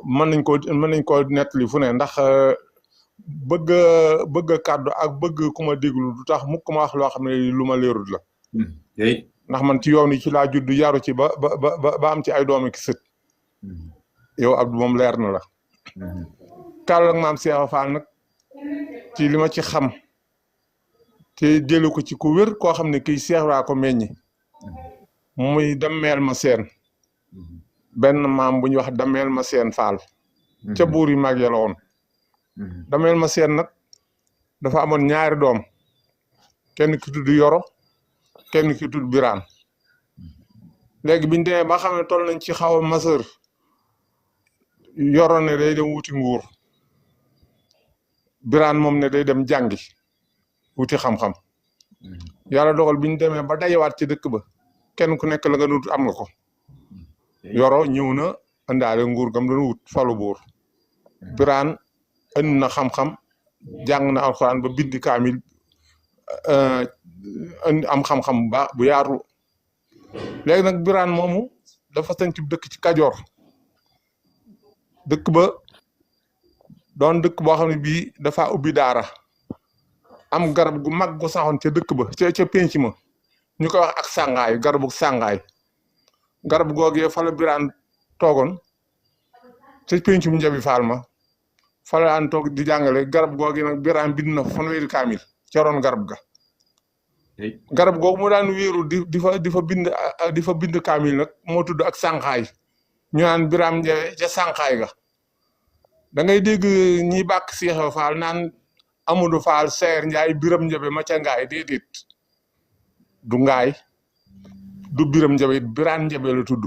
mën nañ koo nettali fu ne ndax bëgg kàddu ak bëgg ku ma déglu du tax mukk ma wax loo xam ne lu ma leerut la ndax man ci yoon yi ci laa judd yaru ci ba am ci ay doomi ki sët yow Abdou moom leer na la kàddu ak maam Cheikh Fall nag ci li ma ci xam te jëlu ko ci ku wér koo xam ne kii Cheikh waa ko meññi muy Dameel ma seen benn maam bu ñuy wax Dameel ma seen Fall ca buur yi mag ya la woon Dameel ma seen nag dafa amoon ñaari doom kenn ki tudd Yoro kenn ki tudd Biraan léegi biñu demee ba xam ne toll nañ ci xaw a maseur Yoro ne day dem wuti nguur Biraan moom ne day dem jàngi wuti xam-xam yàlla dogal bi ñu demee ba dajewaat ci dëkk ba kenn ku nekk la nga nut am nga ko Yoro ñëw na indaale nguur gam doon wut falu buur Biraan indi na xam-xam jàng na alxuraan ba bindi kaamil indi am xam-xam bu baax bu yaatu léegi nag Biraan moomu dafa sañ ci dëkk ci Kajoor dëkk ba doon dëkk boo xam ne bii dafa ubbi daara am garab gu mag gu saxoon ca dëkk ba ca penc ma ñu koy wax ak sàngaay garabu sàngaay garab googee fa la Biraan toogoon ca pencum Njabi Faal ma fa la daan toog di jàngale garab googee nag Biraan bind na fanweeri kaamil ca roon garab ga garab googu mu daan wéeru di fa bind kaamil nag moo tudd ak sànqaay ñu naan Biraan Njawe ca sànqaay ga da ngay dégg ñi bàkk Seex Faal naan Amadou Fall Seer Njaay Biram Njabe ma ca ngaay déedéet du ngaay du Biram Njabe Biraan Njabe la tudd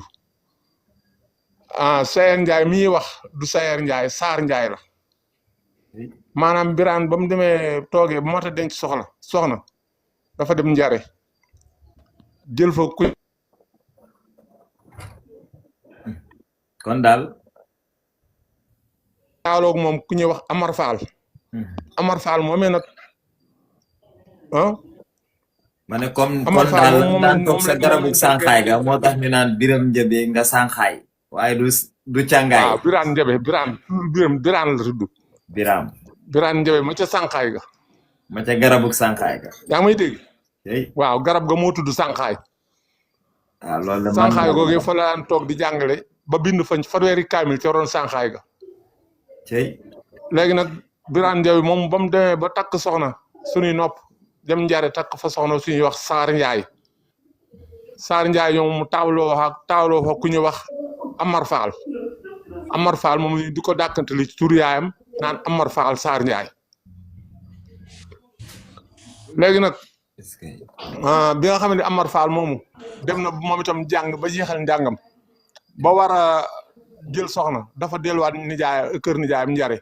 Seer Njaay mi wax du Seer Njaay Saar Njaay la maanaam Biraan ba mu demee toogee ba mata denc soxna dafa dem njare jël fa ku kon daal daaloog moom ku ñuy wax Amar Fall Amar Fall moomee nag ma ne comme kon daal daan toog sa garabu sànqaay ga moo tax ñu naan Biram Njabe nga sànqaay waaye du càngaay Biraan Njabe Biraan la tudd Biraan Njabe ma ca sànqaay ga ma ca garabu sànqaay ga. yaa ngi may dégg. tey waaw garab ga moo tudd sànqaay. ah loolu de sànqaay googu fa la daan toog di jàngale ba bind fañ fanweeri kaamil ca roon sànqaay ga. tey léegi nag Birane Ndiaye moom ba mu demee ba takk soxna suñuy nopp dem njare takk fa soxna suñuy wax Saar Ndiaye. Saar Ndiaye ñoom mu taawloo fa ku ñuy wax Amar Fall. Amar Fall moom di ko dàkkantali ci tur yaayam naan Amar Fall Saar Ndiaye. léegi nag est-ce que bi nga xam ne Amar Fall moomu dem na moom itam jàng ba jeexal njàngam ba war a jël soxna dafa delluwaat nijaay kër nijaayam njare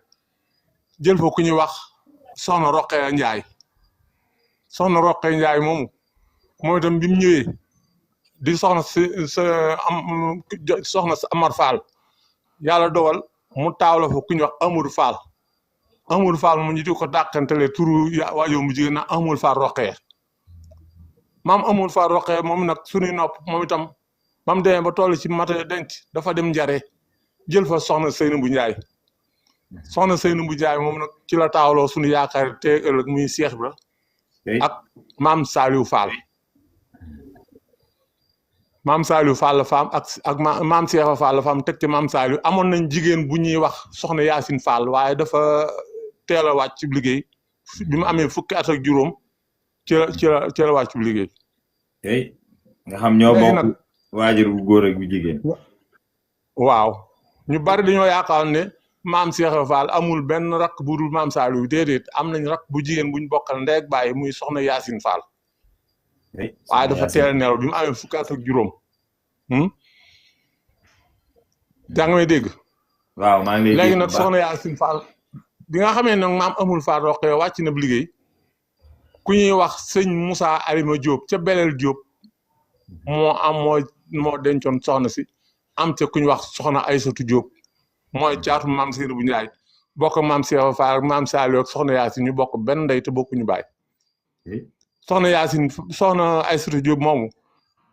jël fa ku ñuy wax soxna Roqee Njaay soxna Roqee Njaay moomu moom itam bi mu ñëwee di soxna soxna si Amar Fall yàlla dogal mu taawla fa ku ñuy wax Amadou Fall Amadou Fall mu ñu di ko dàqantele turu waajoo mu jigéen na Amadou Fall Roqee maam Amadou Fall Roqee moom nag suñuy nopp moom itam ba mu demee ba toll ci mata denc dafa dem njare jël fa soxna Seynabou Ndiaye soxna Seynabou Ndiaye moom nag ci la taawloo suñu yaakaar te ëllëg muy Cheikh Ibra ak maam Saliou Fall maam Saliou Fall la faam ak maam Cheikh Fall la faam teg ci maam Saliou amoon nañ jigéen bu ñuy wax soxna Yacine Fall waaye dafa teel a wàcc ci liggéey bi mu amee fukki at ak juróom ci la wàcc ci liggéey. tey nga xam ñoo bokk waajur bu góor ak bu jigéen. waaw ñu bari dañoo yaakaar ne maam Cheikh Fall amul benn rakk bu dul maam Saliou déedéet am nañ rakk bu jigéen buñ bokkal ndey ak baay muy soxna Yacine Fall. waaye dafa teel a nelaw bi mu amee fukki at ak juróom. yaa ngi may dégg. waaw maa ngi lay dégg léegi nag soxna Yacine Fall bi nga xamee nag maam amul Fall Roqee wàcc na bu liggéey ku ñuy wax sëñ Moussa Alima Diop ca Belel Diop moo dencoon soxna si am ca ku ñuy wax soxna Aysatu Diop mooy caatu maam Seynabou Ndiaye bokk maam Cheikh Fall ak maam Saliou ak soxna Yacine ñu bokk benn ndey te bokkuñu baay. soxna Yacine soxna Aysatu Diop moomu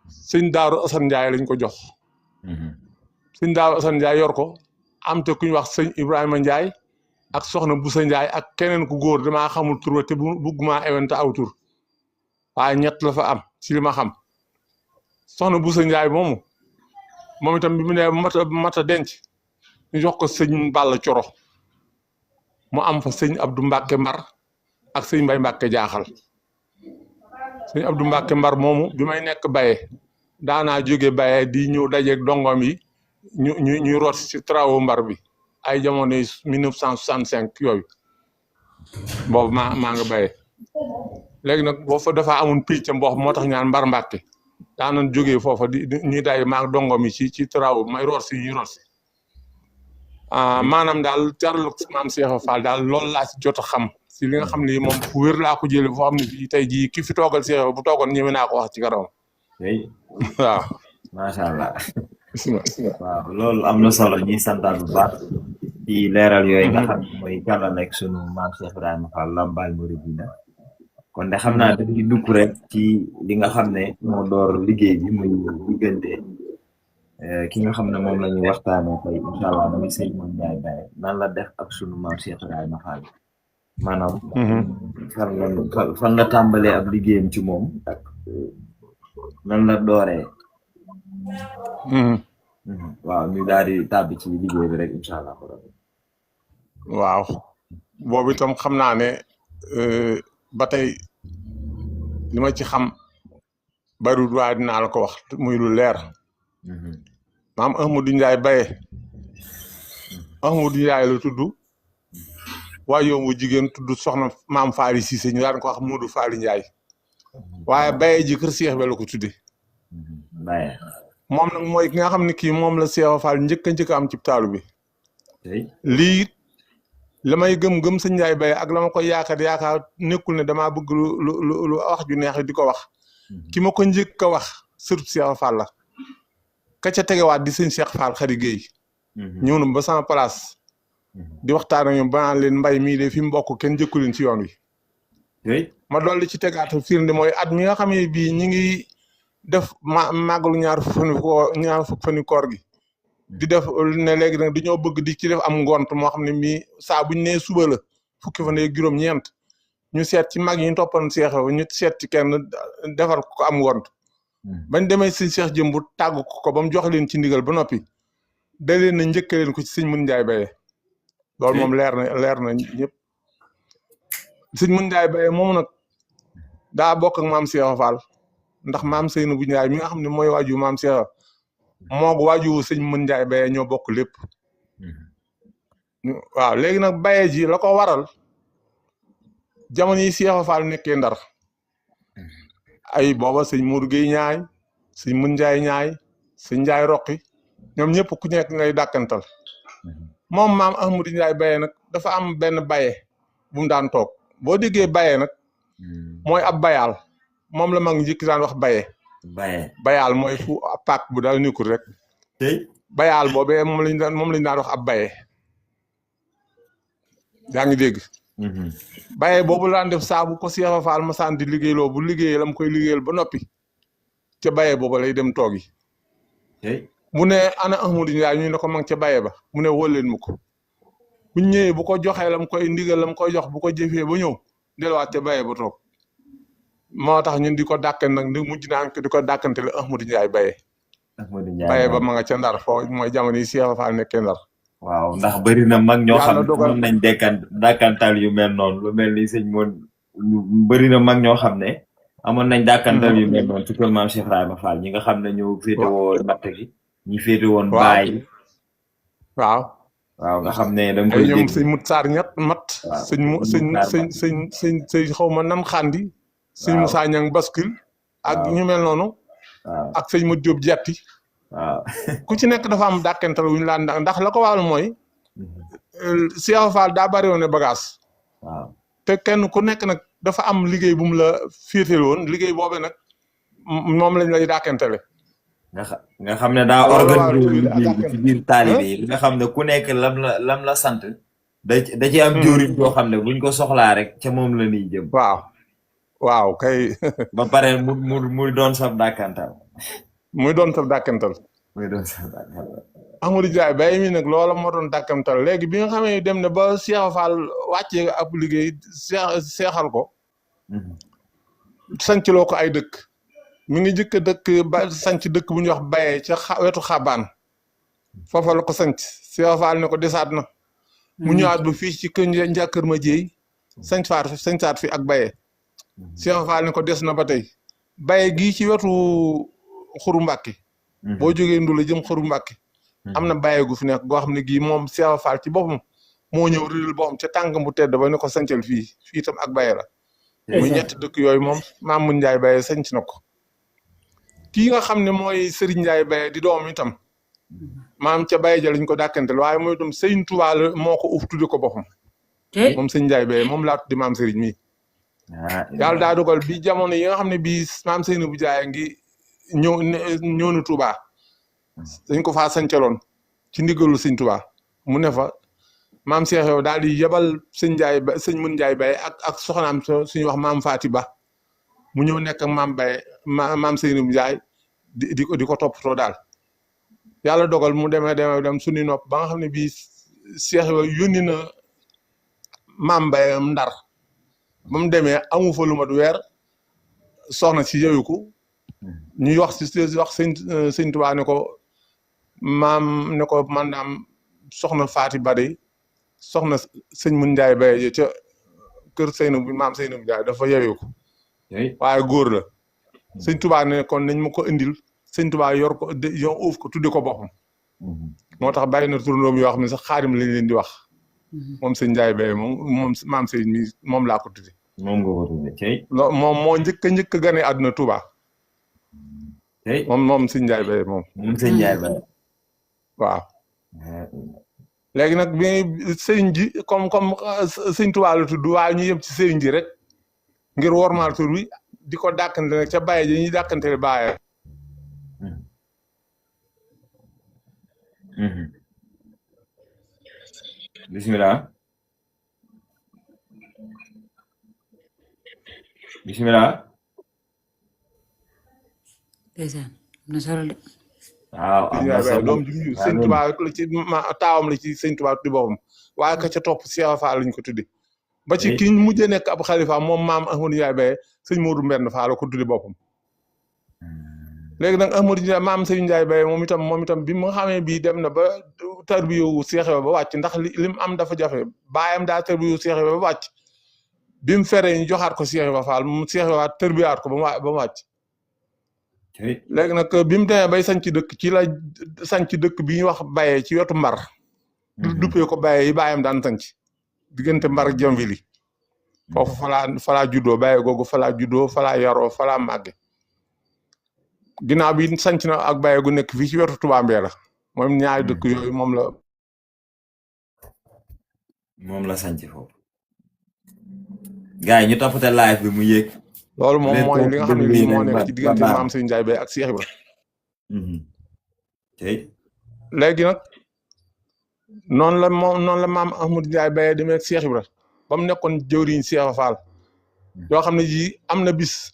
sëñ Daaru Assane Ndiaye lañ ko jox. sëñ Daaru Assane Ndiaye yor ko am te ku ñu wax sëñ Ibrahima Ndiaye ak soxna Boussa Ndiaye ak keneen ku góor damaa xamul tur te bugguma ewante aw tur waaye ñett la fa am ci li ma xam soxna Boussa Ndiaye moomu moom itam bi mu ne mata denc ñu jox ko sëñ Balla Coro mu am fa sëñ Abdou Mbacke Mbar ak sëñ Mbay Mbacke Jaaxal sëñ Abdou Mbacke Mbar moomu bi may nekk Baye daanaa jóge Baye di ñëw dajeeg dongom yi ñuy root ci travaux Mbar bi ay jamono 1965 yooyu boobu maa nga Baye léegi nag boo fa dafa amoon picc mbox moo tax ñaan Mbar Mbacke daanan jógee foofa di ñuy day maa dongom yi ci travaux may root si ñuy root si maanaam daal carlu maam Cheikh Fall daal loolu laa si jot a xam si li nga xam ne moom fu wér laa ko jëlee foo xam ne fii tey jii ki fi toogal Cheikh bu toogoon ñeme naa ko wax ci kanam. waaw. macha allah. waaw loolu am na solo ñuy santaat bu baax ci leeral yooyu nga xam ne mooy jàllale ak sunu maam Cheikh Ibrahima Fall Lambaye Mouridina kon de xam naa dañuy dugg rek ci li nga xam ne moo door liggéey bi muy diggante ki nga xam ne moom la ñuy waxtaanee tey incha allah muy sëñ Moon Njaay Baye nan la def ak sunu maam Cheikh Ibrahima Fall maanaam. fan la tàmbalee ab liggéeyam ci moom ak nan la dooree. waaw ñu daal di tàbbi ci liggéey bi rek incha allah. waaw boobu itam xam naa ne ba tey li ma ci xam bariwul waaye dinaa la ko wax muy lu leer. maam Ahmadou Ndiaye Baye Ahmadou Ndiaye la tudd waaye yow mu jigéen tudd soxna maam Faari Cissé ñu daan ko wax Modou Faari Ndiaye waaye Baye ji kër Cheikh ba la ko tuddee. Baye. moom nag mooy ki nga xam ne kii moom la Cheikh Fall njëkk am ci taalu bi. lii la may gëm sëñ Ndiaye Baye ak la ma koy yaakaar nekkul ne damaa bëgg lu wax ju neex di ko wax. ki ma ko njëkk a wax surtout Cheikh Fall la. ka ca tegewaat di sëñ Cheikh Fall Khady Gueye. ñëw na ba sama place. di waxtaan ak ñoom ba naan leen mbay mii de fi mu bokk kenn jëkku leen ci yoon wi. ma dolli ci tegaat firnde mooy at mi nga xam ne bii ñi ngi def màggalu ñaar fukki fani koor gi. di def ne léegi nag dañoo bëgg di ci def am ngont moo xam ne mii saa buñ nee suba la fukki fan yeeg juróom-ñeent ñu seet ci mag yi ñu toppoon Cheikh ñu seet ci kenn defal ko am ngont bañ demee sëñ Cheikh Jëmb tàggu ko ba mu jox leen ci ndigal ba noppi da leen na njëkk leen ko ci sëñ Mun Njaay Baye loolu moom leer na ñëpp sëñ Mun Njaay Baye moom nag daa bokk ak maam Cheikh Fall ndax maam Seynou bu Njaay mi nga xam ne mooy waaju maam Cheikh moog waaju sëñ Mun Njaay Baye ñoo bokk lépp waaw léegi nag Baye ji la ko waral jamono yi Cheikh Fall nekkee Ndar ay booba sëñ Mour Gueye ñaay sëñ Mun Njaay ñaay sëñ Njaay Roqi ñoom ñëpp ku nekk ngay dàkkantal moom maam Ahmadou Njaay Baye nag dafa am benn Baye bu mu daan toog boo déggee Baye nag mooy ab bayaal moom la mag njëkk daan wax bayaal mooy fu paak bu daal nekkul rek bayaal boobee moom lañ daan wax ab Baye yaa ngi dégg Baye boobu la daan def saabu ko Cheikh Fall ma saan di liggéeyloo bu liggéeyee la mu koy liggéeyal ba noppi ca Baye booba lay dem toogi mu ne ana Ahmadou Ndiaye ñu ne ko mang ca Baye ba mu ne wóol leen mu ko bu ñëwee bu ko joxee la mu koy ndigal la mu koy jox bu ko jëfee ba ñëw delluwaat ca Baye ba toog moo tax ñun di ko dàkkan nag di mujj naan di ko dàkkante la Ahmadou Ndiaye Baye ba ma nga ca Ndar foo mooy jamono yi Cheikh Fall nekkee Ndar waaw ndax bëri na mag ñoo xam ne mën nañ dàkkantal yu mel noonu lu mel ni sëñ moon bëri na mag ñoo xam ne amoon nañ dàkkantal yu mel noonu ci kër maam Cheikh Ibrahima Fall ñi nga xam ne ñoo féete woon matt gi ñi féete woon baay waaw nga xam ne da nga koy ñoom sëñ Mut Saar ñett mat sëñ xaw ma nan xandi sëñ Moussa Ñang Baskil ak ñu mel noonu ak sëñ Mut Jóob Jetti waaw ku ci nekk dafa am dàkkantal wu ñu laan ndax la ko waral mooy Cheikh Fall daa bari woon bagage waaw te kenn ku nekk nag dafa am liggéey bu mu la féetal woon liggéey boobe nag moom lañ lay dàkkantale nga xam ne daa organisé ci biir taalibe yi nga xam ne ku nekk lam la sant da ci am jóorit boo xam ne buñ ko soxlaa rek ca moom la ñuy jëm waaw kay ba pare muy doon sab dàkkantal muy doon sab dàkkantal Ahmadou Ndiaye Baye mi nag loola moo doon dàkkantal léegi bi nga xamee dem ne ba Cheikh Fall wàccee ab liggéey seexal ko sancloo ko ay dëkk mi ngi jëkk dëkk ba sanc dëkk bu ñuy wax Baye ca wetu xabaan foofa la ko sanc Cheikh Fall ne ko desaat na mu ñëwaat ba fii ci kër njàkkër ma jéey sañcaat fi ak Baye Cheikh Fall ne ko des na ba tey Baye gii ci wetu xuru Mbàkke boo jógee Ndula jëm xuru Mbàkke am na Baye gu fi nekk goo xam ne gii moom Cheikh Fall ci boppam moo ñëw réel boppam ca tànkam bu tedd ba ne ko sancal fii itam ak Baye la muy ñetti dëkk yooyu moom maam Mun Njaay Baye sanc na ko kii nga xam ne mooy Serigne Njaay Baye di doom itam maam ca Baye ja lañ ko dàkkantel waaye mooy itam Sëñ Tuubaa la moo ko uf tudde ko boppam moom Sëñ Njaay Baye moom laa tuddi maam Serigne mii yàlla daa dogal bi jamono yi nga xam ne bii maam Seynu bu Jaay ngi ñëw na Touba dañ ko faa sancaloon ci ndigalu Sëñ Touba mu ne fa maam Cheikh yow daal di yebal sëñ Mun Njaay Baye ak soxnaam suñu wax maam Faati Ba mu ñëw nekk ak maam Baye maam Seynu bu Jaay di ko toppatoo daal yàlla dogal mu dem suñu nopp ba nga xam ne bii Cheikh yow yónni na maam Baye Ndar ba mu demee amu fa lu mat weer soxna si yeewu ko ñuy wax sëñ Tuubaa ne ko maam ne ko maanaam soxna Faati Bade soxna sëñ Mun Njaay Baye ca kër Seynu bi maam Seynu bi Njaay dafa yeewu ko waaye góor la sëñ Tuubaa ne kon nañ ma ko indil sëñ Tuubaa yor ko uuf ko tudde ko boppam moo tax bàyyi na turandoom yoo xam ne sax Xaadim lañ leen di wax moom sëñ Njaay Baye moom maam sëñ mi moom laa ko tudde moom nga ko tudde tey moom moo njëkk a gane àdduna Touba tey moom sëñ Njaay Baye moom sëñ Njaay Baye waaw léegi nag bi sëriñ ji comme sëñ Touba la tudd waaye ñu yem ci sëriñ ji rek ngir wormaal tur wi di ko dàkkante nag ca Baye ji ñuy dàkkante Baye bismillah ndeysaan am na solo de waaw am na solo doom ji sëñ Tuubaa la ci taawam la ci sëñ Tuubaa tuddi boppam waaye ka ca topp Cheikh Fall lañ ko tuddi ba ci ki mujjee nekk ab xalifa moom maam Ahmadou Ndiaye Baye sëñ Modou Mbène Fall ko tuddi boppam léegi nag Ahmadou Ndiaye maam sëñ Ndiaye Baye moom itam bi mu xamee bii dem na ba tarbiyu Seex Ibra ba wàcc ndax lim am dafa jafe baayam daa tarbiyu Seex Ibra ba wàcc bi mu feree ñu joxaat ko Seex Ibra Fall mu Seex Ibra tarbiyaat ko ba mu wàcc léegi nag bi mu demee bay sanc dëkk ci la sanc dëkk bi ñuy wax Baye ci wetu Mbar duppee ko Baye yi baayam daan sanc diggante Mbar ak Jamwili foofu falaa juddoo Baye googu falaa juddoo falaa yaroo falaa màgge ginnaaw bi sanc na ak Baye gu nekk fii ci wetu Touba Mbella moom ñaari dëkk yooyu moom la sanc foofu gars yi ñu toppate live bi mu yéeg loolu moom mooy li nga xam ne lii moo nekk ci diggante maam Sëñ Ndiaye Baye ak Seex Ibra léegi nag noonu la maam Ahmadou Ndiaye Baye demee ak Seex Ibra ba mu nekkoon jëwriñ Seex Faal yoo xam ne ji am na bis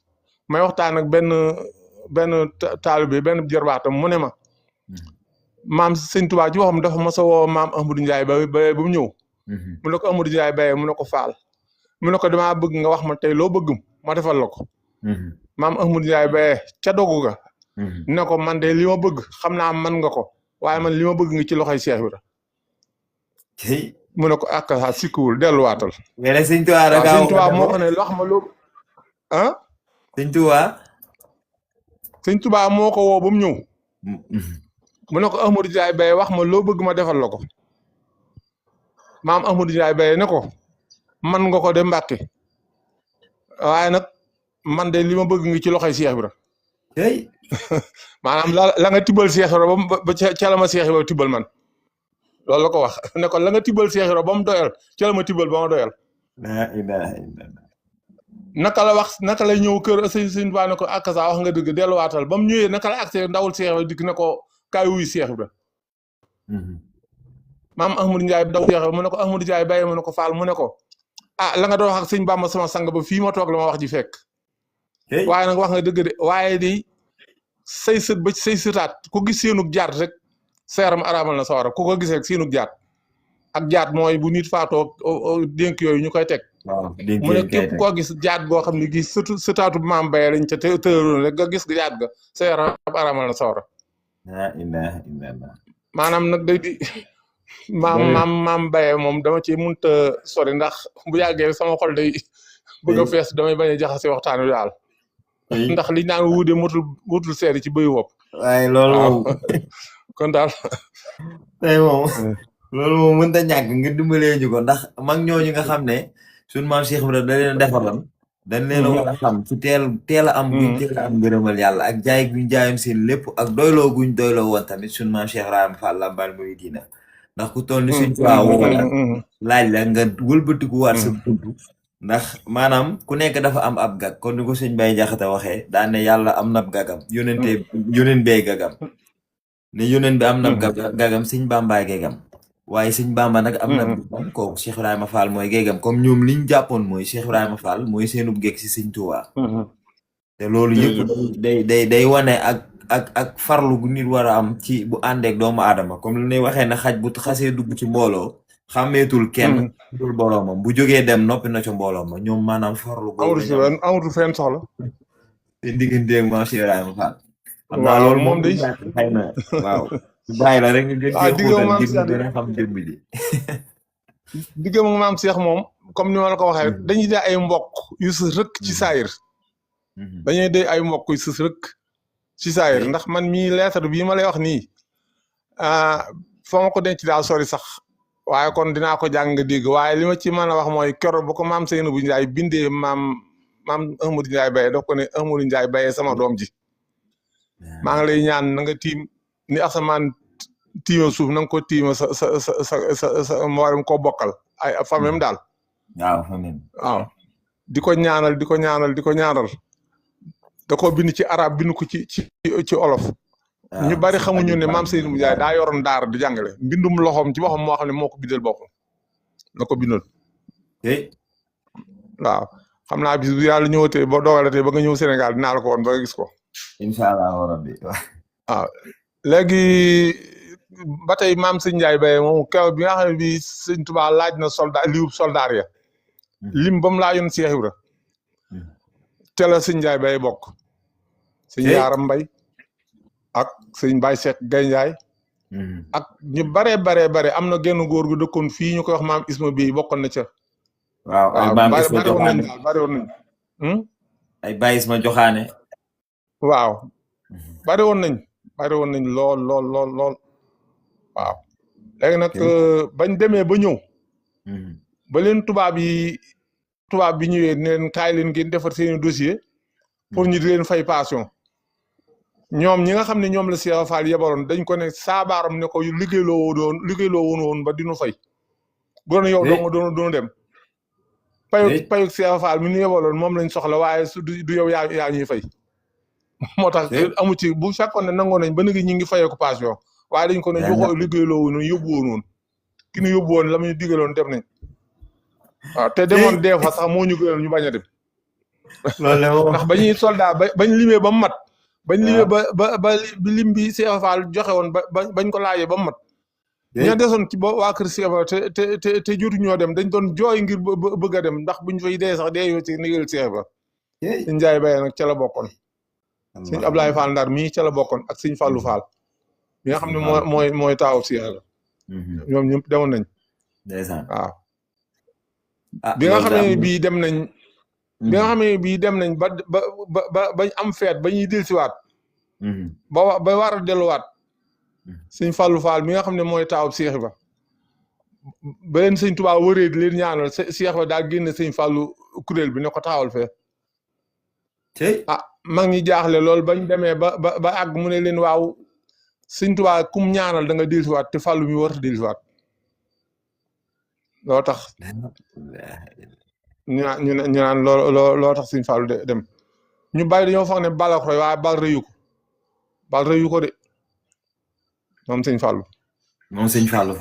may waxtaan ak benn taalibe benn jarbaatam mu ne ma maam Sëñ Tuubaa ci waxam dafa mos a woo maam Ahmadou Ndiaye Baye ba mu ñëw mu ne ko Ahmadou Ndiaye Baye mu ne ko Faal mu ne ko damaa bëgg nga wax ma tey loo bëgg ma defal la ko maam Ahmadou Ndiaye Baye ca dogu ga ne ko man de li ma bëgg xam naa man nga ko waaye man li ma bëgg nga ci loxoy Seex Ibra mu ne ko ak sa sikkuwul delluwaatal Sëñ Tuubaa moo ko ne wax ma loo Sëñ Tuubaa moo ko woo ba mu ñëw mu ne ko Ahmadou Ndiaye Baye wax ma loo bëgg ma defal la ko maam Ahmadou Ndiaye Baye ne ko man nga ko de Mbàkke waaye nag man de li ma bëgg nga ci loxoy Seex Ibra maanaam la nga tibbal Seex Ibra ba ca la ma Seex Ibra tibbal man loolu la ko wax ne ko la nga tibbal Seex Ibra ba mu doyal ca la ma tibbal ba ma doyal naka la ñëw kër sëñ Ba ne ko ak sa wax nga dëgg delluwaatal ba mu ñëwee naka la accès ndawul Seex Ibra dikk ne ko kaay wuy Seex Ibra maam Ahmadou Ndiaye daw Seex Ibra mu ne ko Ahmadou Ndiaye Baye mu ne ko Faal mu ne ko la nga doon wax ak sëñ Bamba sama sang ba fii ma toog la ma wax ji fekk waaye nag wax nga dëgg de waaye di say sët ba say sëtaat ku gis seenug jaat rek sa yaram araamal na sawara ku ko gis rek seenug jaat ak jaat mooy bu nit faatoo dénk yooyu ñu koy teg mu ne képp koo gis jaat goo xam ne gis sëtaatu maam Baye lañ ca tëroon rek nga gis jaat ga sa yaram araamal na sawara maanaam nag day di maam Baye moom dama ci munta sori ndax bu yàggee sama xol day bëgg a fees damay bañ a jaxase waxtaan wi daal ndax li naan wuude wutul seeri ci bëyu wopp waaye loolu moom kon daal tey moom loolu moom mënta ñàkk nga dimbalee ñu ko ndax mag ñooñu nga xam ne suñu maam Cheikh Ibra da leen a defaroon dañ leen a war a xam ci teel a am guñ teel a am ngërëmal yàlla ak jaay guñ jaayoon seen lépp ak doyloo guñ doyloo woon tamit suñu maam Cheikh Ibrahima Fall Lambaye Mouridina ndax ku toll ni suñ tuwaa woo laaj la nga wëlbatiku waat sa buntu ndax maanaam ku nekk dafa am ab gag kon ni ko sëñ Baye Jaxate waxee daan ne yàlla am na gagam yónent bee gagam ne yónent bi am na gagam sëñ Bambaay gagam waaye sëñ Bamba nag am na gagam kooku Cheikh Ibrahima Fall mooy gagam comme ñoom liñ jàppoon mooy Cheikh Ibrahima Fall mooy seenub geg si sëñ Tuubaa te loolu yëpp day wane ak farlu gu nit war a am ci bu àndeek doomu aadama comme li ñuy waxee ne xaj bu xasee dugg ci mbooloo xàmmeetul kenn dul boroomam bu jógee dem noppi na ca mbooloo ma ñoom maanaam farlu amatul fenn soxla te digganteeg maam Cheikh Ibrahima Fall xam naa loolu moom day xëy na waaw bàyyi la rek nga gën cee xóotal ngir ñu gën a xam jëmm ji diggam ak maam Cheikh moom comme ni ma la ko waxee dañuy dee ay mbokk yu sës rëkk ci saayir dañuy dee ay mbokk yu sës rëkk ci saayir ndax man mii lettre bii ma lay wax nii fa ma ko denc daal sori sax waaye kon dinaa ko jàng nga dégg waaye li ma ci mën a wax mooy keroog bu ko maam Seynabou Ndiaye bindee maam Ahmadou Ndiaye Baye daf ko ne Ahmadou Ndiaye Baye sama doom ji maa ngi lay ñaan na nga tiim ni asamaan tiima suuf na nga ko tiima sa mboolem koo bokkal ay famem daal waaw di ko ñaanal da ko bind ci arab bind ko ci olof ñu bari xamuñu ne maam Seydou Ndiaye daa yoroon daara di jàngale mbindum loxoom ci boppam moo xam ne moo ko bindal boppam la ko bindoon waaw xam naa bis bu yàlla ñëwatee ba dogalatee ba nga ñëw Sénégal dinaa la ko woon ba nga gis ko incha allah rabbi waaw léegi ba tey maam Sëñ Ndiaye Baye moom kew bi nga xam ne bi Sëñ Tuubaa laaj na liwub soldaar ya lim ba mu laajoon Cheikh Ibra te la sëñ Njaay Bay bokk sëñ Yaaram Mbay ak sëñ Baay Seck Gay Njaay ak ñu bare am na genn góor gu dëkkoon fii ñu koy wax maam Isma bi bokkoon na ca waaw ay maam Isma joxaane bari woon nañ ay Baay Isma joxaane waaw bari woon nañ lool waaw léegi nag bañ demee ba ñëw ba leen tubaab bi ñëwee ne leen kaay leen ngeen defar seeni dossier pour ñu di leen fay pension ñoom ñi nga xam ne ñoom la Cheikh Fall yebaloon dañ ko ne saabaaram ne ko liggéeyloo woon ba dinu fay bu doon yow doon dem payuk Cheikh Fall mi ñu yebaloon moom lañ soxla waaye su du yow yaa ñuy fay moo tax amu ci bu fekkoon ne nangoo nañ ba léegi ñi ngi fayee ko pension waaye dañ ko ne joxoo liggéeyloo woon yóbbu woon ki ñu yóbbu woon la mu ñu digaloon dem nañ waaw te demoon dee fa sax moo ñu gënal ñu bañ a dem ndax bañuy soldat bañ limee ba mu mat bañ limee ba lim bi Cheikh Fall joxe woon bañ ko laajee ba mu mat ña desoon ci ba waa kër Cheikh Fall te jotu ñoo dem dañ doon jooy ngir bëgg a dem ndax buñ fay dee sax dee yoo ci ndigal Cheikh Fall sëñ Njaay Baye nag ca la bokkoon sëñ Ablaye Fall Ndar mii ca la bokkoon ak sëñ Fallou Fall bi nga xam ne mooy taawu si yàlla ñoom ñëpp demoon nañ waaw bi nga xamee bii dem nañ bi nga xamee bii dem nañ ba bañ am feet ba ñuy dellusiwaat ba war a delluwaat sëñ Fallou Fall mi nga xam ne mooy taawu Cheikh ba leen sëñ Tuubaa wëree di leen ñaanal Cheikh ba daa génne sëñ Fallou kuréel bi ne ko taxawal fee mag ñi jaaxle loolu bañ demee ba àgg mu ne leen waaw sëñ Tuubaa kum ñaanal da nga dellusiwaat te Fallou mi warta dellusiwaat loo tax ñu naan loo tax sëñ Fallou dem ñu bàyyi dañoo foog ne bal ak roy waaye bal rëyu ko de moom sëñ Fallou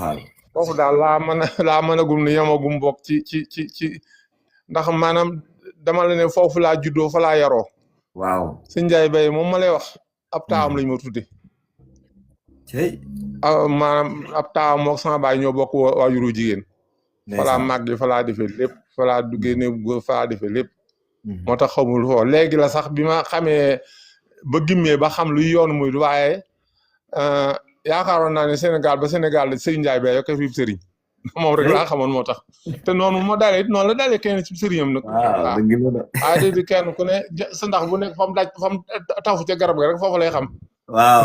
Fall foofu daal laa mën a gum ne yamagum bokk ci ndax maanaam dama la ne foofu laa juddoo fa laa yaroo waaw sëñ Njaay Bay moom ma lay wax ab taawam lañ ma tudde maanaam ab taawam mook sama baay ñoo bokk waajuru jigéen falaa màgge falaa defee lépp falaa duggee ne falaa defee lépp moo tax xamul foo léegi la sax bi ma xamee ba gimmee ba xam luy yoonu muy waaye yaakaaroon naa ne Sénégal ba Sénégal la sëriñ Njaay Bay yo ko fi sëriñ moom rek laa xamoon moo tax te noonu ma dalee it noonu la dalee kenn ci sëriñam nag waaw waaye di kenn ku ne sa ndax bu nekk fam tafu ca garab ga rek foofu lay xam waaw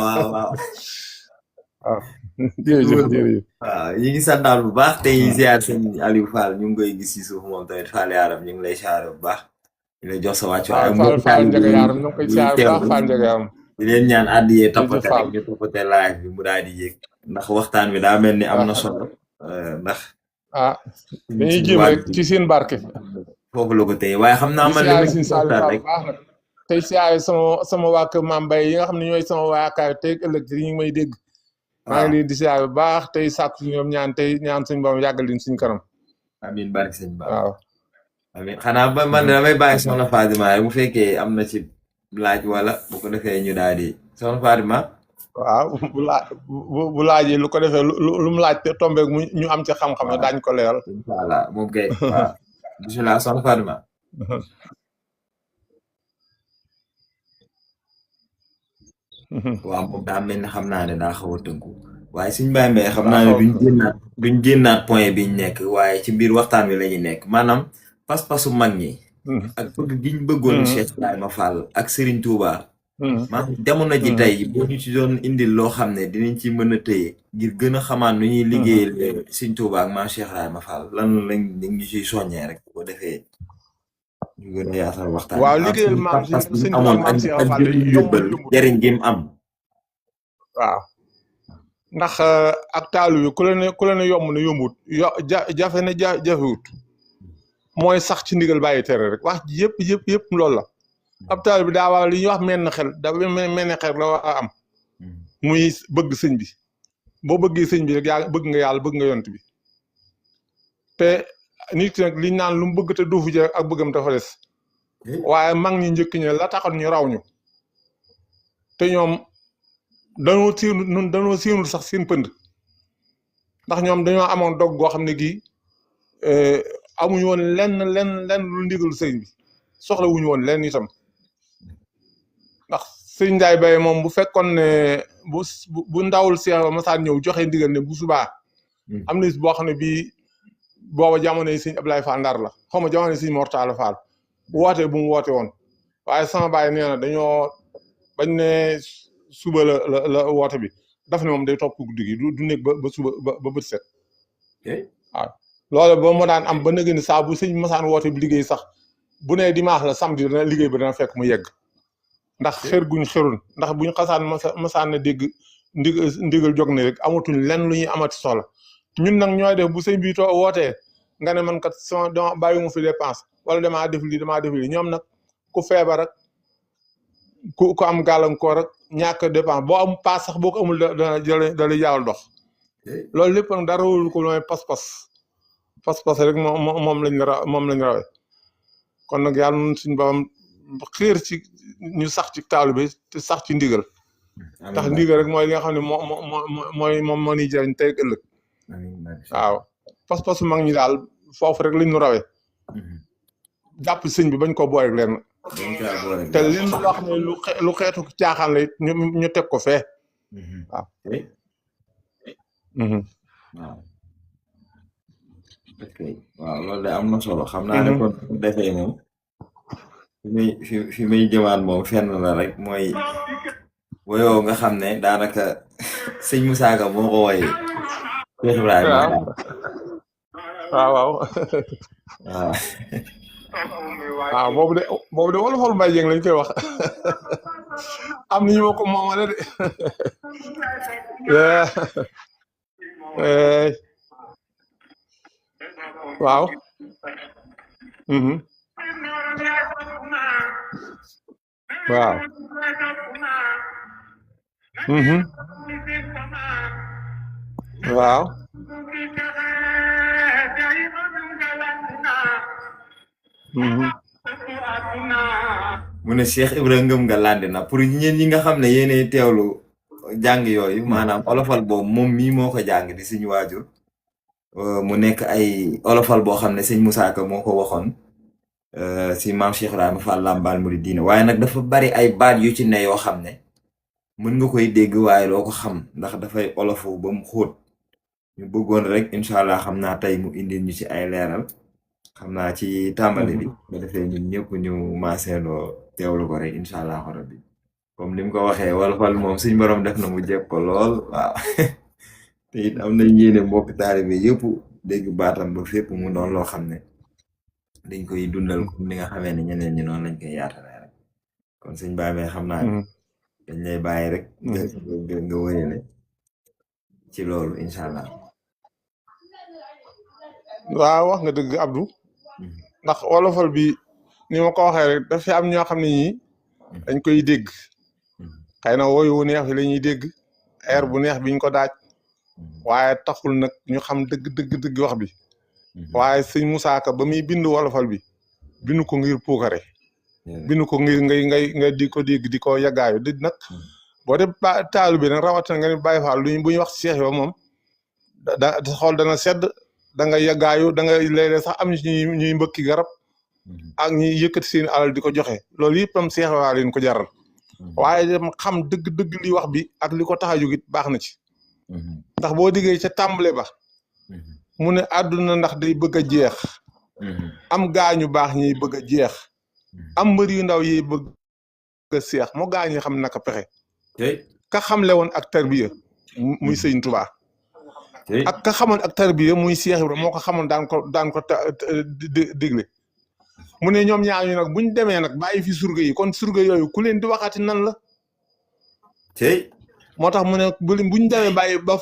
jërëjëf waaw yi ngi santaal bu baax tey ziar sëñ Aliou Fall ñu ngi koy gis ci suuf moom tamit Fall Yaram ñu ngi lay siyaare bu baax di lay jox sa wàccu Fall Njaga Yaram ñu ngi koy siyaare bu baax Fall Njaga Yaram di leen ñaan àddiyee tappate rek ñu tappate live bi mu daal di yéeg ndax waxtaan bi daa mel ni am na solo ndax dañuy jéem rek ci seen barke foofu la ko tey waaye xam naa man li ma ci waxtaan rek tey siyaare sama waa kër Maam Bay yi nga xam ne ñooy sama waakaar tey ëllëg ñu ngi may dégg maa ngi leen di siyaare bu baax tey sàkku ñoom ñaan tey ñaan suñu borom yàggal leen suñu kanam amiin barke sëñ Ba waaw amiin xanaa ba man damay bàyyi soxna Fatima rek bu fekkee am na ci laaj wala bu ko defee ñu daal di soxna Fatima waaw bu laajee lu ko defee lu mu laaj te tombeeg mu ñu am ci xam-xam ne daañu ko leeral incha allah moom kay waaw bisimilah soxna Fatima waaw moom daa mel ni xam naa ne daa xaw a tënku waaye suñ Baye Mbaye xam naa ne duñ génnaat point biñ nekk waaye ci biir waxtaan wi la ñu nekk maanaam pas-pasu mag ñi ak bëgg giñ bëggoon Cheikh Ibrahima Fall ak Serigne Touba maanaam jamono ji tey boo ñu ci doon indil loo xam ne dinañ ci mën a tëye ngir gën a xamaan nu ñuy liggéeyal Serigne Touba ak maam Cheikh Ibrahima Fall lan lañ ñu ciy soññee rek bu ko defee ñu gën a yaatal waxtaan waaw liggéeyal maam Serigne Touba maam Cheikh Fall yóbbal jariñ gi mu am waaw ndax ak taalu bi ku la ne yomb na yombut jafe na jafewut mooy sax ci ndigal bàyyi tere rek wax ji yëpp loolu la ab taalu bi daa war li ñuy wax menn xel da menn xel la war a am muy bëgg sëñ bi boo bëggee sëñ bi rek yaa bëgg nga yàlla bëgg nga yont bi te nit ki nag liñ naan lu mu bëgg te duufu ji ak bëggam dafa des waaye mag ñi njëkk ñi la taxoon ñu raw ñu te ñoom danoo siinul sax seen pënd ndax ñoom dañoo amoon dog goo xam ne gii amuñu woon lenn lu ndigal sëriñ bi soxla wuñu woon lenn itam ndax sëriñ Ndiaye Baye moom bu fekkoon ne bu ndawul Seex masaan ñëw joxe ndigal ne bu subaa am na boo xam ne bii booba jamono yi sëñ Ablaye Fall Ndar la xaw ma jamono yi sëñ Mortala Fall woote bu mu woote woon waaye sama baay nee na dañoo bañ ne suba la woote bi daf ne moom day topp guddi gi du nekk ba suba ba bët set waaw loolu ba mu daan am ba nëgë ni saa bu sëñ masaan woote bi liggéey sax bu ne dimanche la samedi dana liggéey ba dana fekk mu yegg ndax xër guñ xërul ndax buñ xasaan masaan na dégg ndigal jóg ne rek amatuñ lenn lu ñuy amati soxla ñun nag ñooy def bu sëñ bi wootee nga ne man kat sama dama bàyyi mu fi dépense wala damaa def lii ñoom nag ku feebar ak ku am gàllankoor ak ñàkk dépense boo am paas sax boo ko amul da lay jaawal dox loolu lépp nag dara wul ko mooy pas-pas rek moom lañ rawe kon nag yàlla nun suñu borom xiir ci ñu sax ci taalu bi te sax ci ndigal tax ndigal rek mooy li nga xam ne moom moo ñuy jëriñ tey ëllëg waaw pas-pasu mag ñi daal foofu rek lañ ñu rawee jàpp sëñ bi bañ ko booleeg leen te leen loo xam ne lu xeetu caaxaan la it ñu teg ko fee waaw waaw loolu de am na solo xam naa ne kon defee moom fi muy jëmaat moom fenn la rek mooy woyoo nga xam ne daanaka sëñ Moussa Ka moo ko woyee Cheikh Ibrahima waaw boobu de wala xool Mbaye Dieng lañ koy wax am na ñu ma ko moomale de waaw waaw waaw mu ne Cheikh Ibrahima ngëm nga landi na pour ñeen ñi nga xam ne yéenay teewlu jàng yooyu maanaam olofal boobu moom mii moo ko jàng di suñu waajur mu nekk ay olofal boo xam ne sëñ Moussa Ka moo ko waxoon si maam Cheikh Ibrahima Fall Lambaal Mouridina waaye nag dafa bari ay baat yu ci ne yoo xam ne mën nga koy dégg waaye doo ko xam ndax dafay olofu ba mu xóot ñu bëggoon rek incha allah xam naa tey mu indi ñu ci ay leeral xam naa ci tàmbali bi ba defee ñun ñëpp ñu maaseeloo teewlu ko rek incha allah rabbi comme ni mu ko waxee wolofal moom suñ borom def na mu jekk ko lool waaw te it am nañ yéene mbokk taalibe yëpp dégg baatam ba fépp mu doon loo xam ne dañ koy dundal comme ni nga xamee ne ñeneen ñi noonu lañ koy yaatalee rek kon sëñ Baye xam naa dañ lay bàyyi rek nga wëyale ci loolu incha allah. waaw wax nga dëgg Abdou ndax wolofal bi ni ma ko waxee rek dafa am ñoo xam ne ñii dañ koy dégg xëy na wooyu wu neex bi la ñuy dégg air bu neex biñ ko daaj waaye taxul nag ñu xam dëgg wax bi waaye sëñ Moussa Ka ba muy bind wolofal bi bindu ko ngir puukare bindu ko ngir ngay di ko dégg di ko yàggaayu di nag boo def taalu bi nag rawatina nga ni Baye Fall bu ñuy wax Cheikh yo moom da xool dana sedd da nga yàggaayu da nga léeg-léeg sax am ñuy mbëkki garab ak ñuy yëkkati seen alal di ko joxe loolu yëpp tam Cheikh waa leen ko jaral waaye dem xam dëgg li wax bi ak li ko tax a jóg it baax na ci ndax boo diggee ca tàmbale ba mu ne àdduna ndax day bëgg a jeex am gaañu baax ñiy bëgg a jeex am mbër yu ndaw yi bëgg a seex moo gaañi xam naka pexe ka xamle woon ak tarbiya muy sëñ Tuubaa ak ka xamoon ak tarbiya muy Cheikh Ibrahima moo ko xamoon daan ko digle mu ne ñoom ñaar ñu nag buñ demee nag bàyyi fi surga yi kon surga yooyu ku leen di waxati nan la moo tax mu ne buñ demee bàyyi ba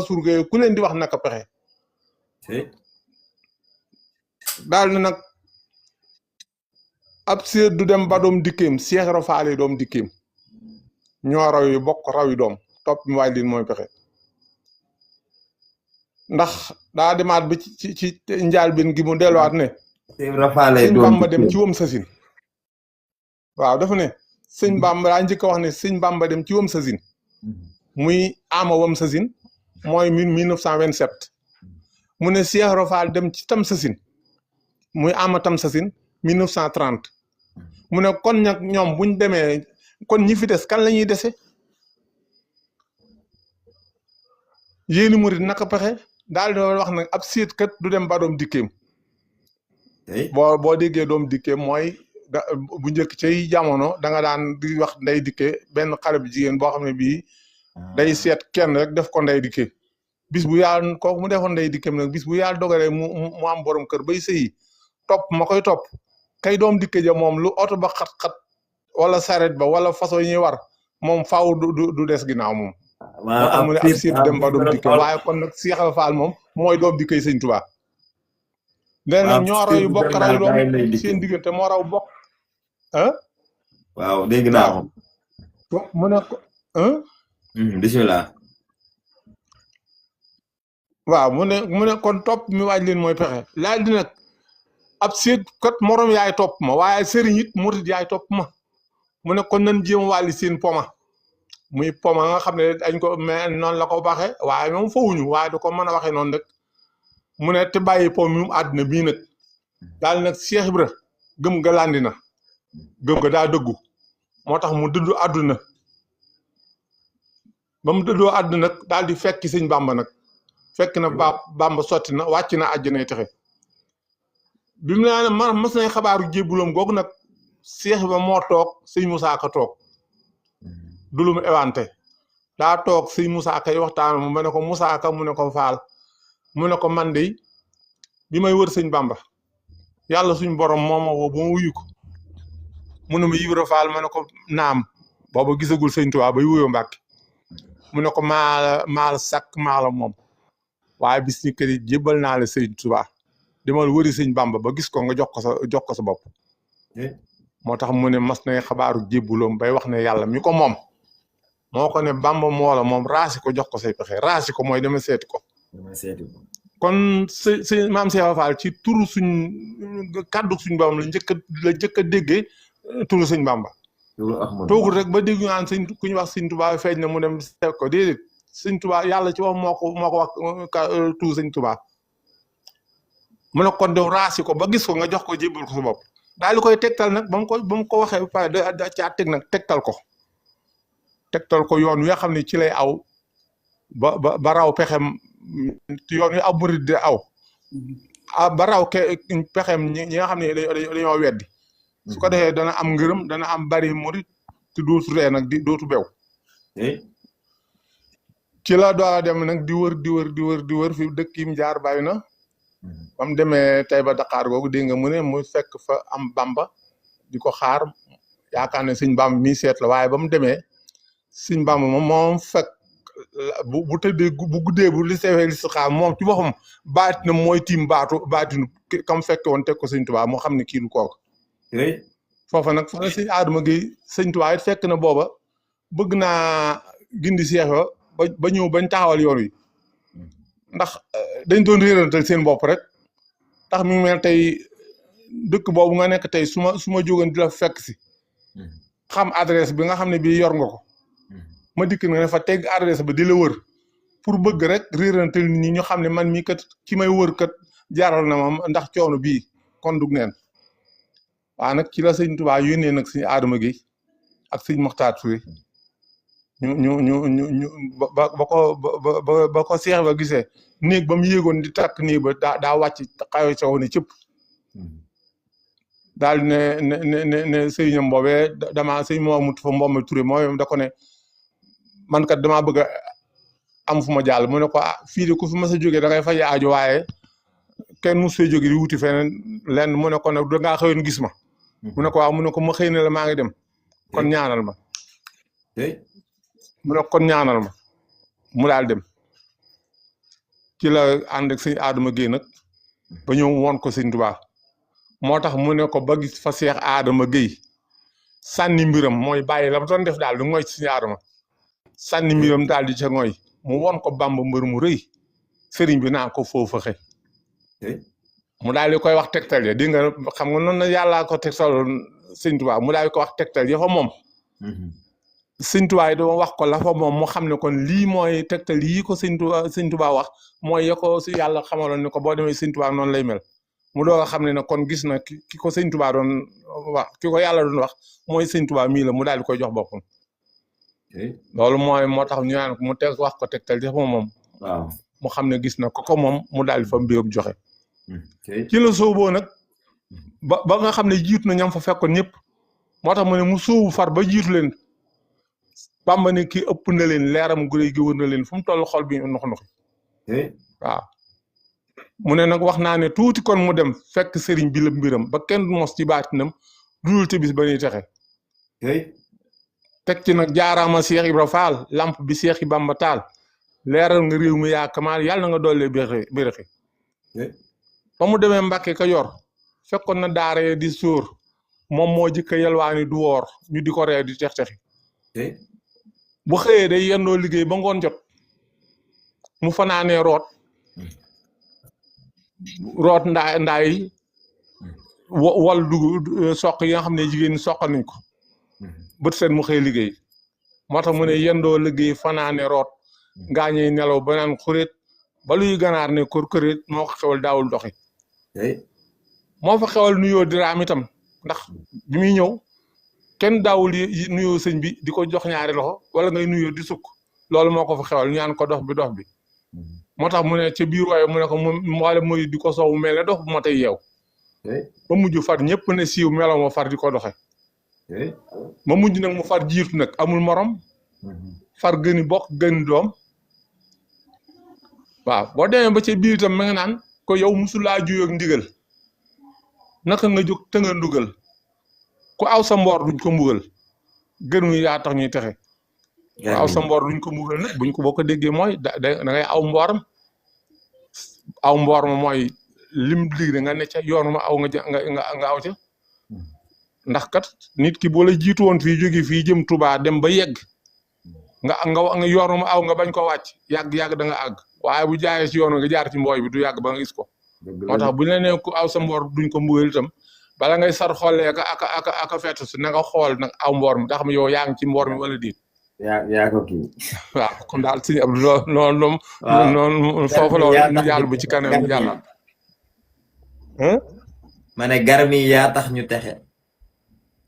surga yooyu ku leen di wax naka pexe daal na nag ab séet du dem ba doom dikkeem Cheikh Ibra Faal doom dikkeem ñoo raw yi bokk raw yi doom topp mi waay lin mooy pexe ndax daa demaat bi ci njaal bin gi mu delluwaat ne sëñ Bamba dem ci wam sasin waaw dafa ne sëñ Bamba daa njëkk a wax ne sëñ Bamba dem ci wam sasin muy ama wam sasin mooy 1927 mu ne Cheikh Ibra Fall dem ci tam sasin muy amatam sasin 1930 mu ne kon nag ñoom buñ demee kon ñi fi des kan la ñuy dese yéeni murit naka pexe daal di wax nag ab séet kat du dem ba doom dikkeem boo déggee doom dikkeem mooy bu njëkk ci jamono da nga daan di wax ndey dikke benn xale bu jigéen boo xam ne bii day seet kenn rek def ko ndey dikke bis bu yàlla kooku mu defoon ndey dikkeem nag bis bu yàlla dogalee mu am borom kër bay sëyi topp ma koy topp kay doom dikke ja moom lu oto ba xat-xat wala saret ba wala façon yi ñuy war moom faaw du des ginnaaw moom moo tax mu ne ab séet dem ba doom dikke waaye kon nag Cheikh Ibra Fall moom mooy doom dikke sëñ Tuubaa léegi nag ñoo raw yu bokk raw doom seen diggante moo raw bokk ah waaw dégg naa ko mu ne ko bismillah waaw mu ne kon topp mi waaj leen mooy pexe laal di nag ab séet kat morom yaay topp ma waaye sëriñ it murit yaay topp ma mu ne kon nan jéem wàlli seen poma muy poma nga xam ne dañ ko mais noonu la ko waxee waaye moom fawuñu waaye da ko mën a waxee noonu rek mu ne te bàyyi pom mi mu àdduna bii nag daal nag Cheikh Ibra gëm ga landi na gëm ga daa dëggu moo tax mu dëddu àdduna ba mu dëddoo àdduna nag daal di fekki sëñ Bàmba nag fekk na Bàmba sotti na wàcc na àjjanay texe bi mu ne ma mas nañ xabaaru jébbulam googu nag Cheikh Ibra moo toog sëñ Moussa Ka toog du lu mu éwante daa toog sëñ Moussa Ka yi waxtaan mu ne ko Moussa Ka mu ne ko Faal mu ne ko man de bi may wër sëñ Bàmba yàlla suñ borom moo ma woo ba ma wuyu ko mu ne ma Ibra Faal ma ne ko naam booba gisagul sëñ Tuubaa bay wuyoo Mbàkke mu ne ko maala sàkk maala moom waaye bis ni kër yi jébbal naa la sëñ Tuubaa demal wëri sëñ Bàmba ba gis ko nga jox ko sa bopp moo tax mu ne mas nay xabaaru jébbuloom bay wax ne yàlla mi ko moom moo ko ne Bàmba moo la moom raasi ko jox ko say pexe raasi ko mooy dama seeti ko kon si maam Cheikh Ibra Fall ci turu suñ kàddu suñ borom la njëkk a déggee turu sëñ Bàmba toogul rek ba dégg ñu naan sëñ ku ñu wax sëñ Tuubaa feeñ na mu dem seet ko déedéet sëñ Tuubaa yàlla ci wax moo ko wax turu sëñ Tuubaa mu ne kon dew raasi ko ba gis ko nga jox ko jébbal ko sa bopp daal di koy tegtal nag ba mu ko waxee ba pare da caa teg nag tegtal ko yoon wi nga xam ne ci lay aw ba raw pexem yoon wi ab murid di aw ba raw pexem ñi nga xam ne dañoo weddi su ko defee dana am ngërëm dana am bari murid te dootu ree nag dootu bew ci la doora dem nag di wër fi dëkk yim jaar bàyyi na ba mu demee tey ba Dakar googu dégg nga mu ne mu fekk fa am Bàmba di ko xaar yaakaar ne sëñ Bàmba mi seet la waaye ba mu demee sëñ Bàmba moom fekk bu tëddee bu guddee bu li sewee li si xaar moom ci boppam baati na mooy tiim baatinu kam fekke woon teg ko sëñ Tuubaa moo xam ne kii du kooku foofa nag fa la sëñ Adama Gueye sëñ Tuubaa it fekk na booba bëgg naa gindi Seex ba ñëw bañ taxawal yoon wi ndax dañ doon réerantal seen bopp rek tax mi ngi mel tey dëkk boobu nga nekk tey su ma jógoon di la fekk si xam adresse bi nga xam ne bii yor nga ko ma dikk nga ne fa teg adresse ba di la wër pour bëgg rek réerantal nit ñi ñu xam ne man mii kat ci may wër kat jaaral na ma ndax coono bii kon dug neen waaw nag ci la sëñ Tuubaa yónnee nag sëñ Adama Gueye ak sëñ Moxtaar Touré ñu ba ko Seex ba gisee néeg ba mu yéegoon di takk néeg ba daa wàcc xawe saw ne cëpp daal ne sëriñam boobee sëñ moo mut fa Mbombe Touré mooy da ko ne man kat damaa bëgg a am fu ma jàll mu ne ko fii de ku fi mas a jógee da ngay faj aajo waaye kenn mu fee jóge di wuti feneen lenn mu ne ko nag dangaa xëyoon gis ma mu ne ko waaw mu ne ko ma xëy na la maa ngi dem kon ñaanal ma mu ne kon ñaanal ma mu daal dem ci la ànd ak sëñ Adama Gueye nag ba ñëw woon ko sëñ Tuubaa moo tax mu ne ko ba gis fa Seex Adama Gueye sànni mbiram mooy bàyyi la doon def daal di ngooy ci sëñ Adama sànni mbiram daal di ca ngooy mu woon ko Bàmba mbër mu rëy sëriñ bi naa ko foofa xëy mu daal di koy wax tegtal ya di nga xam nga noonu na yàllaa ko tegtal sëñ Tuubaa mu daal di ko wax tegtal ya fa moom sëñ Tuubaa yi dama wax ko la fa moom mu xam ne kon lii mooy tegtal yii ko sëñ Tuubaa wax mooy ya ko si yàlla xamaloon ne ko boo demee sëñ Tuubaa noonu lay mel mu doog a xam ne nag kon gis na ki ko sëñ Tuubaa doon wax ki ko yàlla doon wax mooy sëñ Tuubaa mii la mu daal di koy jox boppam. loolu moo tax ñu naan mu teg wax ko tegtal ci moom. waaw mu xam ne gis na ko moom mu daal di fa mbéyum joxe. ci la sooboo nag ba nga xam ne jiitu na ñam fa fekkoon ñëpp moo tax mu ne mu sóobu far ba jiitu leen Bàmba ne kii ëpp na leen leeram gu rëy gi wër na leen fu mu toll xol bi nox waaw mu ne nag wax naa ne tuuti kon mu dem fekk sëriñ bi la mbiram ba kenn du mos ci baatinam dudul te bis ba ñuy texe teg ci nag jaaraama Cheikh Ibra Fall lamp bi Cheikh Bamba taal leeral nga réew mi yaa kamaal yàlla na nga dollee bérexi ba mu demee Mbàkke Kajoor fekkoon na daara di sóor moom moo jëkk yelwaani du woor ñu di ko ree di tex-texi bu xëyee day yendoo liggéey ba ngoon jot mu fanaanee root ndaay wal dugub soq yi nga xam ne jigéen ñi soqal nañ ko bët seen mu xëy liggéey moo tax mu ne yendoo liggéey fanaane root ngaañee nelaw ba naan xuréet ba luy ganaar ne kër moo ko xewal daawul doxi moo fa xewal nuyoo diraam itam ndax bi muy ñëw kenn daawul nuyoo sëñ bi di ko jox ñaari loxo wala ngay nuyoo di sukk loolu moo ko fa xewal ñaan ko dox bi moo tax mu ne ca biir waaye mu ne ko wala muy di ko soow mel ne dox bu ma tey yeew ba mujj far ñëpp ne siiw melo ma far di ko doxe ma mujj nag mu far jiitu nag amul morom far gëni bokk gëni doom waaw boo demee ba ca biir itam ma nga naan ko yow musulaa juyoo ak ndigal naka nga jóg te nga ndugal ku aw sa mboor duñ ko mbugal gën mu yaa tax ñuy texe ku aw sa mboor duñ ko mbugal nag buñ ko boo ko déggee mooy da ngay aw mbooram aw mboor ma mooy lim ligg nga ne ca yoon ma aw nga aw ca ndax kat nit ki boo la jiitu woon fii jóge fii jëm Touba dem ba yegg nga yoon ma aw nga bañ ko wàcc yàgg da nga àgg waaye bu jaayee ci yoon nga jaar ci mbooy bi du yàgg ba nga gis ko moo tax bu ñu la nee ku aw sa mboor duñ ko mbugal itam bala ngay sar xoolee aka fettu si na nga xool nag aw mboor mi ndax yow yaa ngi ci mboor mi wala déet yaa ko kii waaw kon daal suñu ab noonu foofu loolu ñu jàll bu ci kanam jàllal ma ne garmi yaa tax ñu texe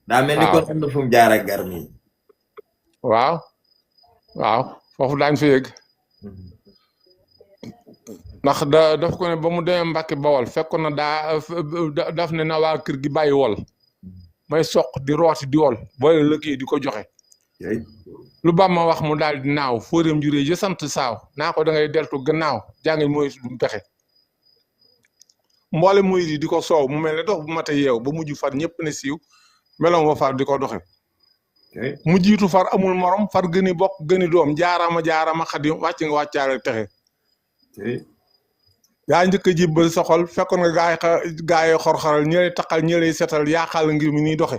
daa mel ni kon am na fu mu jaar ak garmi waaw foofu daañ fa yëg ndax daf ko ne ba mu demee Mbàkke Bawol fekkoon na daf ne na waa kër gi bàyyi wol may soq di rooti di wol booy lëggee di ko joxe lu Bàmba wax mu daal di naaw fóoréem juree ja sant saaw naa ko da ngay deltu gannaaw jàngi mooy du pexe mboole muy di ko soow mu mel ne dox bu mate yeew ba mujj far ñëpp ne siiw meloom wa far di ko doxe mu jiitu far amul morom far gëni bokk gëni doom jaarama xadim wàcc nga wàccaale texe yaa njëkk a jibbal sa xol fekkoon nga gaay xor-xoral ñi lay taqal ñi lay setal yaa xaal ngir mi niy doxe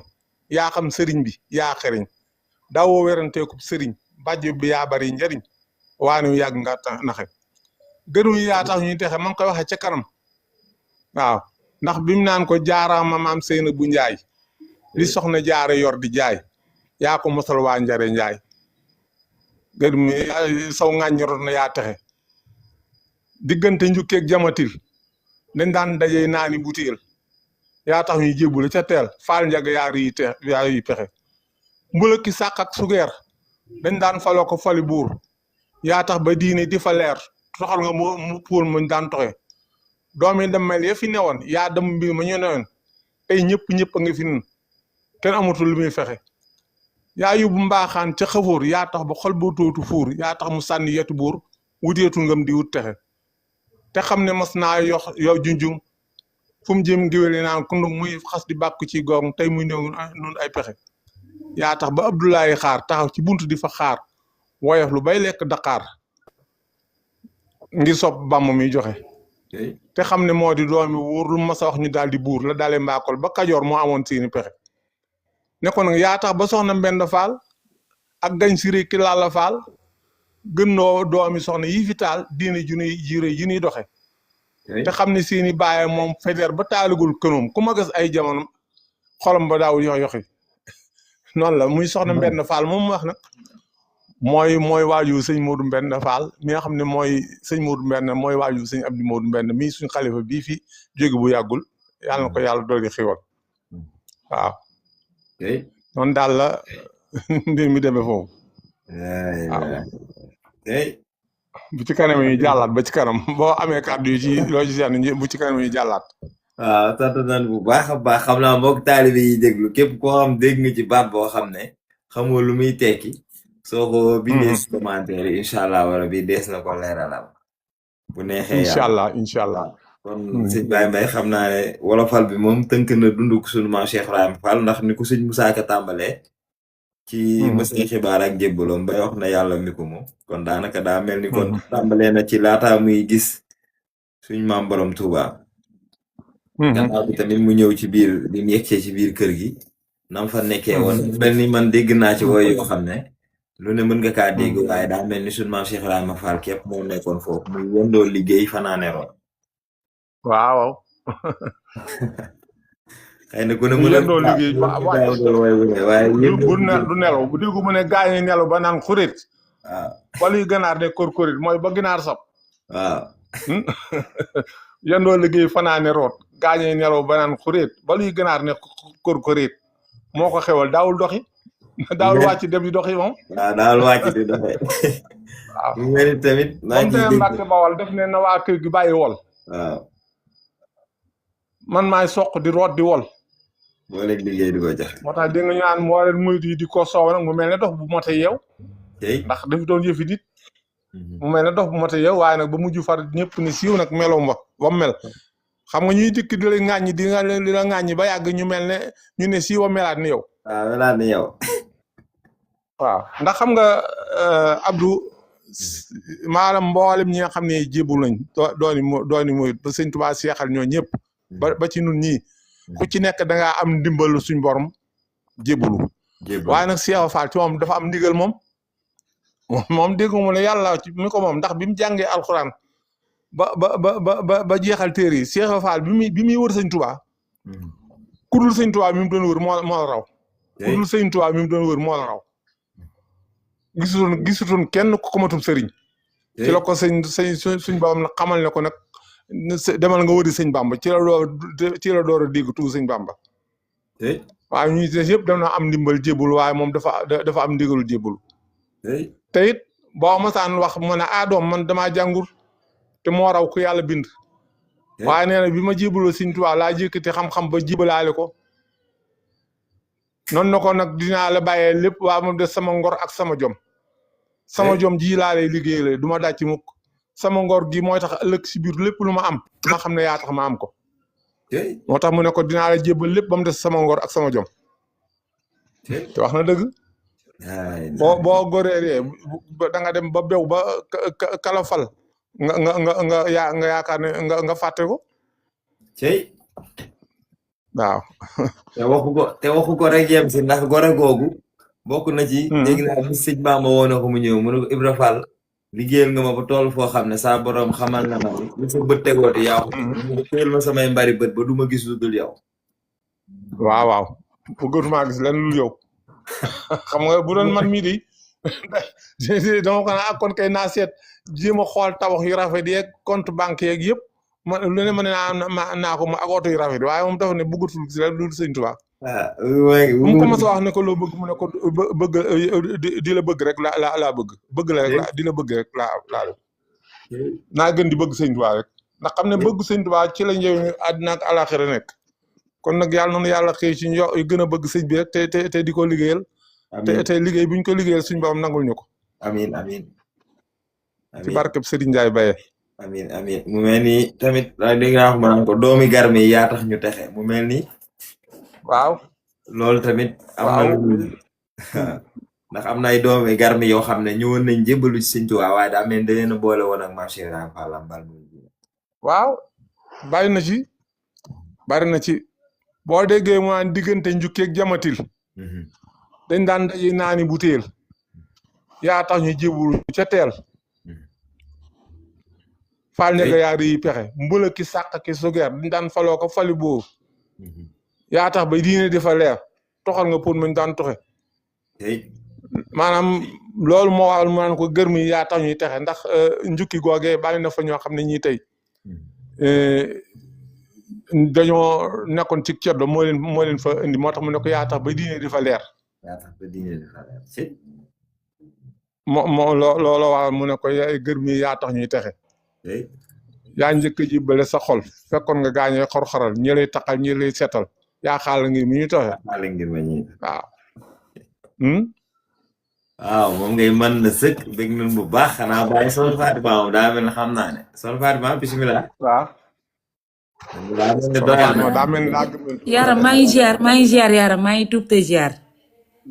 yaa xam sëriñ bi yaa xeriñ daawoo weranteekub sëriñ bàjj bi yaa bari njariñ waane yàgg nga naxe gënu yaa tax ñuy texe ma ngi koy waxe ca kanam waaw ndax bimu naan ko jaaraama maam Seyna bu Njaay li soxna jaare yor di jaay yaa ko mosal waa njare njaay gën mi saw ŋàññoroon na yaa texe diggante njukkeeg jamatil dañ daan dajey naani butéel yaa tax ñuy jébbule ca teel faal njag yaa yi pexe mbula ki sàq ak sugeer dañ daan faloo ko fali buur yaa tax ba diine di fa leer toxal nga mu póol muñ daan toxe doomi demel ya fi newoon yaa dem mbir ma ñu newoon tey ñëpp a nga fi nun kenn amatul lu muy fexe yaa yóbbu mbaaxaan ca xafoor yaa tax ba xol boo tootu fuur yaa tax mu sànni yetu buur wuteetu ngam di wut texe te xam ne mas naa yow junjung fu mu jëm géwél naan kundu muy xas di bàkku ci goog tey muy néew nun ay pexe yaa tax ba Abdoulaye xaar taxaw ci buntu di fa xaar woyof lu bay lekk Dakar ngir sopp Bàmba mi joxe te xam ne moo di doomi wóor lu mas a wax ñu daal di buur la dalee mbaakol ba Kajoor moo amoon seeni pexe ne ko nag yaa tax ba soxna Mbend Faal ak gañ si rékki Lalla Faal gënnoo doomi soxna yi fi taal diine jure ji ñuy doxe te xam ne seeni bàyyi moom feder ba taaligul kënoom ku ma gis ay jamono xolam ba daaw yoxi noonu la muy soxna Mbend Faal moom wax nag mooy waaju sëñ Modou Mbend Faal mi nga xam ne mooy sëñ Modou Mbend mooy waaju sëñ Abdou Modou Mbend mii suñ xalifa bii fi jóge bu yàggul yàlla na ko yàlla dolli xéwal waaw tey noonu daal la mbir mi demee foofu tey bu ci kanam ñu jàllaat ba ci kanam boo amee kàddu yu ci loo ci seen bu ci kanam ñu jàllaat waaw sant nañ bu baax a baax xam naa mbokk taalibe yi déglu képp koo xam dégg nga ci baat boo xam ne xamoo lu muy tekki soo ko bindee si commentaire yi incha allah wala bi dees na ko leeralal bu neexee incha allah kon sëñ Baye Mbaye xam naa ne wolofal bi moom tënk na dund ko sunu maam Cheikh Ibrahima Fall ndax ni ko sëñ Moussa Ka tàmbalee ci mësee xibaar ak jébbaloom bay wax na yàlla mi ko moom kon daanaka daa mel ni kon tàmbalee na ci laata muy gis suñ maam borom Touba gannaaw bi tamit mu ñëw ci biir bi mu yeggee ci biir kër gi nam fa nekkee woon mel ni man dégg naa ci woy yoo xam ne lu ne mën nga kaa dégg waaye daa mel ni suñu maam Cheikh Ibrahima Fall képp moo nekkoon foofu muy wëndoo liggéey fanaane roon waaw xëy na ku ne mën a wëndoo liggéey waaye du nelaw bu déggu mu ne gaañe nelaw ba naan xurit waaw wala yu ganaar de kor korit mooy ba ginaar sab waaw yendoo liggéey fanaane root gaañee nelaw ba naan xuréet ba luy ganaar ne kor-koréet moo ko xewal daawul doxi daawul wàcc dem di doxi moom waaw daawul wàcc di doxi waaw mu mel ni tamit maa ngi moom Mbàkke Bawal def ne na waa kër gi bàyyi wol waaw man maay soq di root di wol boo leen liggéey di ko jox moo tax dégg nga ñu naan moo leen muytu yi di ko soow nag mu mel ne dox bu mote yeew ndax dafi doon yëfi nit mu mel ne dox bu mote yeew waaye nag ba mujj far ñëpp ni siiw nag meloom ba mel xam nga ñuy dikk di la ŋàññi di la ŋàññi ba yàgg ñu mel ne ñu ne siiwa melaat ni yow waaw melaat ni yow waaw ndax xam nga Abdou maanaam mboolem ñi nga xam ne jébu lañ dooni muy ba sëñ Tuubaa seexal ñoo ñëpp ba ci nun ñii ku ci nekk da ngaa am ndimbalu suñ borom jébulu waaye nag Seex Faal ci moom dafa am ndigal moom déggu mu ne yàlla mi ko moom ndax bi mu jàngee alxuraan ba jeexal téere yi Seex Faal bi muy wër sëñ Tuubaa ku dul sëñ Tuubaa mi mu doon wër moo la raw ku dul sëñ Tuubaa mi mu doon wër moo la raw gisutoon kenn ku ko matum sëriñ ci la ko suñ babam nag xamal ne ko nag demal nga wëri sëñ Bamba ci la door a dégg tu sëñ Bamba waaye ñu des yëpp dam na am ndimbal jébul waaye moom dafa am ndigalul jébul te it boo masaan wax mu ne doom man damaa jàngur te moo raw ku yàlla bind waaye nee na bi ma jébuloo sëñ Tuubaa laa jëkkati xam-xam ba jibalaale ko noonu na ko nag dinaa la bàyyee lépp waa moom des sama ngor ak sama jom sama jom ji laa lay liggéeyale du ma dàcc mukk sama ngor gi mooy tax ëllëg si biir lépp lu ma am ma xam ne yaa tax ma am ko moo tax mu ne ko dinaa la jébbal lépp ba mu des sama ngor ak sama jom te wax na dëgg boo goreeree da nga dem ba bew ba kalafal nga yaakaar ne nga fàtte ko waaw te waxu ko rek yem si ndax gore googu bokk na ci dégg naa bi sëñ Bamba woo na ko mu ñëw mu ne ko Ibra Fall liggéeyal nga ma ba tool foo xam ne saa borom xamal na ma ni lu sa bët tegooti yaa ko téel ma samay mbari bët ba du ma gis lu dul yow waaw bëggatuma gis lenn lu yow xam nga bu doon man mii di dama ko ak kon kay naa seet jéem a xool tabax yu rafet yeeg compte banque yeeg yëpp man lu ne ma ne naa ko ma ak oto yu rafet waaye moom dafa ne bëggatul gis rek lu sëñ Tuubaa mu ko mas a wax ne ko loo bëgg mu ne ko bëgg di la bëgg rek laa bëgg la rek di la bëgg rek laa naa gën di bëgg sëñ Tuubaa rek ndax xam ne bëgg sëñ Tuubaa ci la njëriñ àddina ak àllaaxira nekk kon nag yàlla noonu yàlla xëy ci ñu gën a bëgg sëñ bi rek te di ko liggéeyal te liggéey bu ñu ko liggéeyal suñu borom nangul ñu ko amiin ci barkeb Serigne Ndiaye Baye amiin mu mel ni tamit dégg naa wax ma naan ko doomi garmi yi yaa tax ñu texe mu mel ni waaw loolu tamit am na ndax am na ay doomi garmi yoo xam ne ñëwoon nañ jébbalu ci sëñ Tuubaa waaye daa mel ni da leen a boole woon ak Maam Cheikh Ibrahima Fall Lambaal waaw bari na ci boo déggee mu naan diggante njukkeeg jamatil dañ daan daje naani bu teel yaa tax ñu jébbalu ca teel faal ñega yaari yi pexe mbula ki sàq ki sugeer dañ daan faloo ko fali boobu yaa tax ba diine di fa leer toxal nga pour muñ daan toxe maanaam loolu moo waral mu naan ko gërmi yaa tax ñuy texe ndax njukki googee bari na fa ñoo xam ne ñii tey dañoo nekkoon ci ceddo moo leen fa indi moo tax mu ne ko yaa tax ba diine di fa leer. yaa tax ba diine di fa leer. looloo wax mu ne ko yaay gër mi yaa tax ñuy texe. yaa njëkk ji bale sa xol fekkoon nga gaañee xor-xoral ñi lay taxal ñi lay seetal yaa xaala ngir mi ñu taxe. xaala ngir ma ñi waaw. waaw moom ngay mën na sëkk bëgg nañ bu baax xanaa bàyyi Soxna Fatima moom daa mel ne xam naa ne Soxna Fatima bisimilah. waaw. daa mel ne daa gëm. Yaram maa ngi ziar Yaram maa ngi tuub te ziar.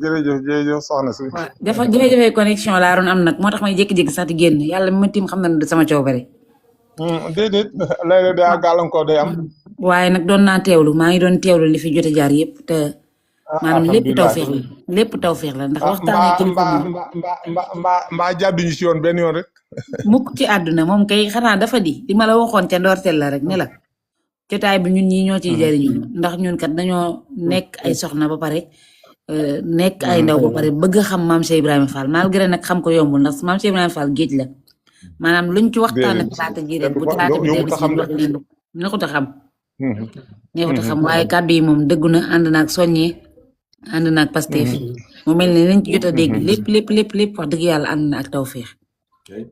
jërëjëf soxna si. waaw jafe-jafe connexion laa doon am nag moo tax may jékki-jékki sax di génn yàlla mi ma tiim xam na ne du sama coobare. déedéet léeg-léeg day gàllankoor day am. waaye nag doon naa teewlu maa ngi doon teewlu li fi jot a jaar yëpp te. maanaam lépp tawfeex la ndax waxtaanee kilifa mbaa jàdduñu ci yoon benn yoon rek. mukk ci àdduna moom kay xanaa dafa di li ma la waxoon ca ndorteel la rek ne la jotaay bi ñun ñii ñoo ciy jariñu ndax ñun kat dañoo nekk ay soxna ba pare nekk ay ndaw ba pare bëgg xam maam Cheikh Ibrahima Fall malgré nag xam ko yombul ndax maam Cheikh Ibrahima Fall géej la maanaam luñ ci waxtaan ak talaata ji rek bu talaata bi neexut a xam neexut a xam waaye kàddu yi moom dëggu na ànd naag soññee ànd naag Pastef mu mel ne lañ ci jot a dégg lépp wax dëgg yàlla ànd na ak tawfeex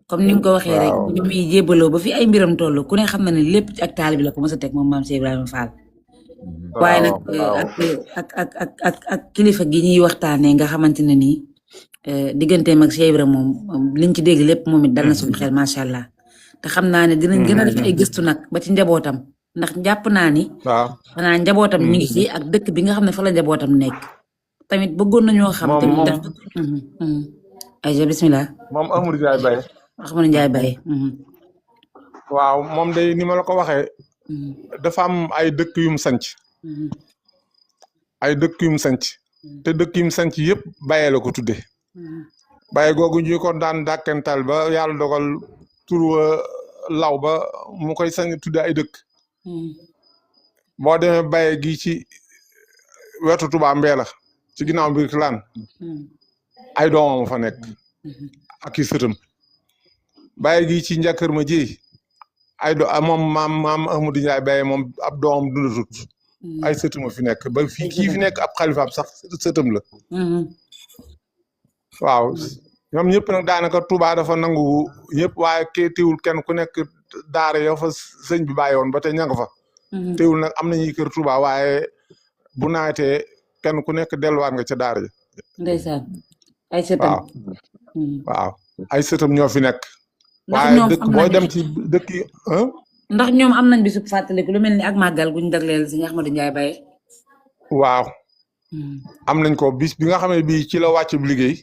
comme ni nga ko waxee rek ñu muy jébaloo ba fi ay mbiram toll ku ne xam na ne lépp ci ak taali bi la ko mos a teg moom maam Cheikh Ibrahima Fall waaye nag ak kilifa gi ñuy waxtaanee nga xamante ne nii digganteem ak Cheikh Ibrahima moom liñ ci dégg lépp moom it dal na suñu xel macha allah te xam naa ne dinañ gën a def ay gëstu nag ba ci njabootam ndax jàpp naa ni xanaa njabootam ñu ngi ci ak dëkk bi nga xam ne fa la njabootam nekk tamit bëggoon nañoo xam tamit daf ayja bismillah moom Amadou Ndiaye Baye Amadou Ndiaye Baye waaw moom day ni ma la ko waxee dafa am ay dëkk yum sanc te dëkk yum sanc yëpp Baye la ko tudde Baye googu ñu ko daan dàkkental ba yàlla dogal tur wa law ba mu koy sañ tudde ay dëkk boo demee Baye gi ci wetu Touba Mbella ci ginnaaw mbir laan ay doomam fa nekk ak i sëtam Baye gi ci njàkkër ma ji moom maam Amadou Ndiaye Baye moom ab doomam dundatut ay sëtam fi nekk ba fii kii fi nekk ab xalifaam sax sëtam la waaw ñoom ñëpp nag daanaka Touba dafa nangu ñëpp waaye kee teewul kenn ku nekk daara yow fa sëñ bi bàyyi woon ba tey ña nga fa teewul nag am nañuy kër Touba waaye bu nawetee kenn ku nekk delluwaat nga ca daara ja ndeysaan ay sëtam waaw ay sëtam ñoo fi nekk waaye dëkk booy dem ci dëkk yi ndax ñoom am nañ bisub fàttaliku lu mel ni ak màggal guñ dagleel si Ahmadou Ndiaye Baye waaw am nañ ko bis bi nga xam ne bii ci la wàcc bi liggéey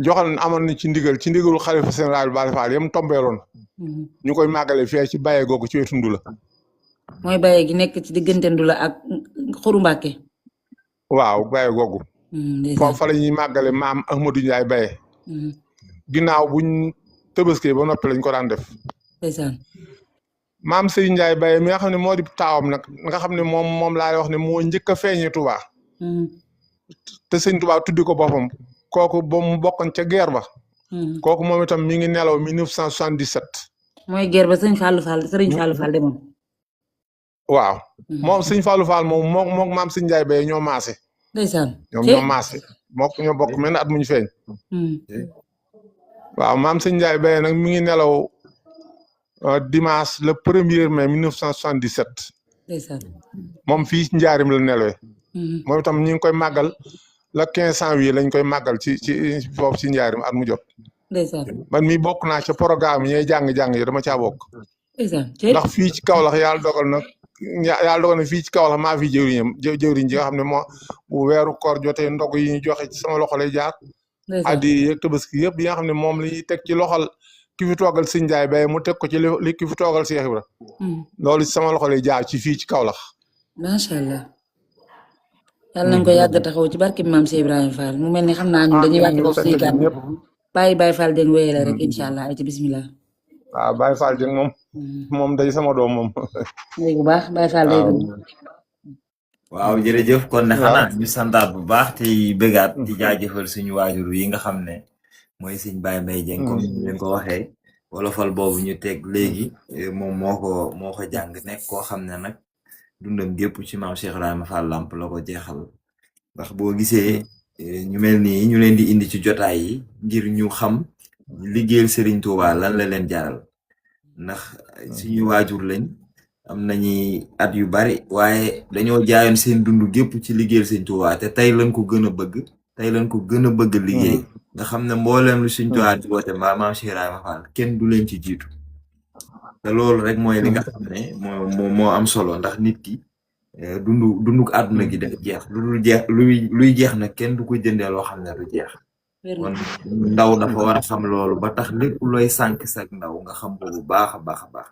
joxal amoon na ci ndigalu xalifa général Baye Fall yam tombeeloon ñu koy màggale fee ci Baye googu ci wetu Ndula mooy Baye gi nekk ci diggante Ndula ak Xuru Mbàkke waaw Baye googu foofu fa la ñuy màggale maam Ahmadou Ndiaye Baye ginnaaw buñ tëbaskee ba noppi lañ ko daan def ndeysaan maam Serigne Ndiaye Baye mi nga xam ne moo di taawam nag nga xam ne moom laa wax ne moo njëkk a feeñee Touba te sëñ Touba tuddi ko boppam kooku ba mu bokkoon ca guerre ba kooku moom itam mi ngi nelaw 1977 mooy guerre ba sëñ Fallou Fall Serigne Fallou Fall demoon waaw moom sëñ Fallou Fall moom moom maam Serigne Ndiaye Baye ñoo maase ndeysaan ñoo maase ñoo bokk mel na at muñu feeñ waaw maam Serigne Ndiaye Baye nag mi ngi nelaw dimanche le 1er mai 1977 ndeysaan moom fii ci njaarim la nelawee moom itam ñu ngi koy màggal le 15 janvier lañ koy màggal ci foofu ci njaarim at mu jot ndeysaan man mi bokk naa ca programme yi ñuy jàng yi dama caa bokk ndeysaan ndax fii ci Kaolack yàlla dogal na fii ci Kaolack maa fi jëwriñ ji nga xam ne moo bu weeru koor jotee ndog yi ñu joxe ci sama loxo lay jaar addi yëg tabaski yëpp yi nga xam ne moom la ñuy teg ci loxol ki fi toogal Sëñ Ndiaye Baye mu teg ko ci li ki fi toogal Cheikh Ibra loolu ci sama loxo lay jaar ci fii ci Kaolack macha allah yàlla nañ ko yàgg taxaw ci barke maam Cheikh Ibrahima Fall mu mel ni xam naa ñun dañuy wàcc ko suñu kàddu bàyyi Baye Fall Dieng wéyee la rek incha allah ay ci bismillah waaw Baye Fall Dieng moom day sama doom moom léegi bu baax Baye Fall day waaw jërëjëf kon ne xanaa ñu santaat bu baax te bëggaat di jaajëfal suñu waajur yi nga xam ne mooy sëñ Baye Mbaye Dieng comme ni leen ko waxee wolofal boobu ñu teg léegi moom moo ko jàng nekk koo xam ne nag dundam gépp ci maam Cheikh Ibrahima Fall Lamp la ko jeexal ndax boo gisee ñu mel nii ñu leen di indi ci jotaay yi ngir ñu xam liggéeyal Serigne Touba lan la leen jaral ndax suñu waajur lañ am nañu at yu bari waaye dañoo jaayoon seen dund gépp ci liggéeyal Serigne Touba te tey lañ ko gën a bëgg liggéey nga xam ne mbooleem lu Serigne Touba di woote mbaa maam Cheikh Ibrahima Fall kenn du leen ci jiitu te loolu rek mooy li nga xam ne moo am solo ndax nit ki dunduk àdduna gi dafa jeex luy jeex nag kenn du ko jëndee loo xam ne du jeex kon ndaw dafa war a xam loolu ba tax lépp looy sànk sag ndaw nga xam ko bu baax a baax a baax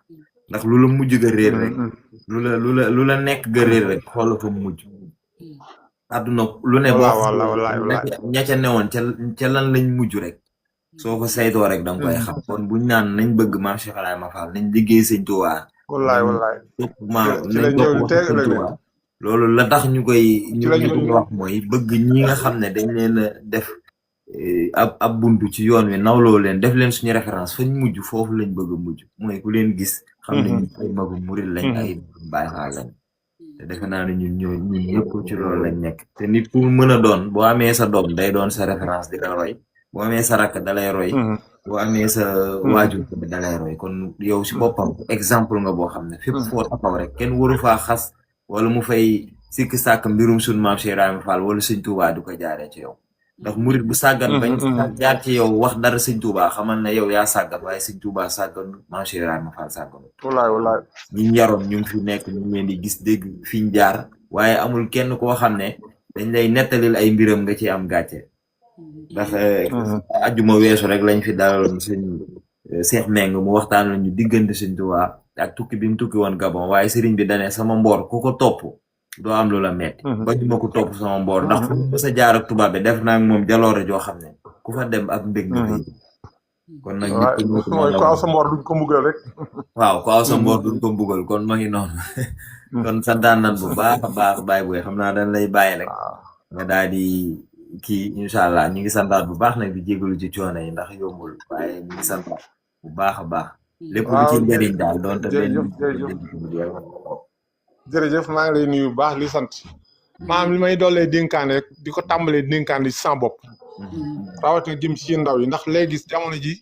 ndax lu la mujj ga réer rek lu la nekk ga réer rek xoola fa mujj àdduna lu ne boo ña ca newoon ca lan lañ mujj rek soo ko saytoo rek danga koy xam kon buñ naan nañ bëgg maam Cheikh Ibrahima Fall nañ liggéey Sëñ Tuubaa loolu la tax ñu koy wax mooy bëgg ñi nga xam ne dañ leen a def ab buntu ci yoon wi nawloo leen def leen suñu référence fañ mujj foofu lañ bëgg a mujj mooy ku leen gis xam ne ñun ay magu murit lañ ay Baay Faal lañ te defe naa ne ñun ñëpp ci loolu lañ nekk te nit ku mën a doon boo amee sa doom day doon sa référence di la roy boo amee sa rakk dalay roy boo amee sa waajur tamit dalay roy kon yow si boppam exemple nga boo xam ne fépp foo taxaw rek kenn waru faa xas wala mu fay sikki sàkk mbirum sun maam Cheikh Ibrahima Fall wala Sëñ Tuubaa du ko jaaree ci yow ndax murit bu sàggan bañ jaar ci yow wax dara Sëñ Tuubaa xamal ne yow yaa sàggan waaye Sëñ Tuubaa sàggan maam Cheikh Ibrahima Fall sàggan wallaay ñi yaroon ñu ngi fi nekk ñu leen di gis dégg fiñ jaar waaye amul kenn koo xam ne dañ lay nettalil ay mbiram nga ci am gàcce ndax ajjuma weesu rek lañ fi dalaloon sëñ Cheikh Meng mu waxtaan lañu diggante Sëñ Tuubaa ak tukki bi mu tukki woon Gabon waaye sëriñ bi dane sama mboor ku ko topp doo am lu la metti ba ñu ma ko topp sama mboor ndax fu ma sa jaar ak tubaab bi def naa ak moom jaloore joo xam ne ku fa dem ak mbég nga fay kon nag ko aw sa mboor duñ ko mbugal rek waaw ko aw sa mboor duñ ko mbugal kon ma ngi noonu kon santaan nan bu baax a baax bàyyi booy xam naa dañ lay bàyyi rek nga daal di kii incha allah ñu ngi santaat bu baax nag di jégalu ci coono yi ndax yombul waaye ñu ngi santaat bu baax a baax lépp lu ci njëriñ daal doonte jërëjëf maa ngi lay nuyu bu baax li sant maam li may doolee dénkaane rek di ko tàmbalee dénkaane ci sama bopp rawatina jëm ci ndaw yi ndax léegi jamono ji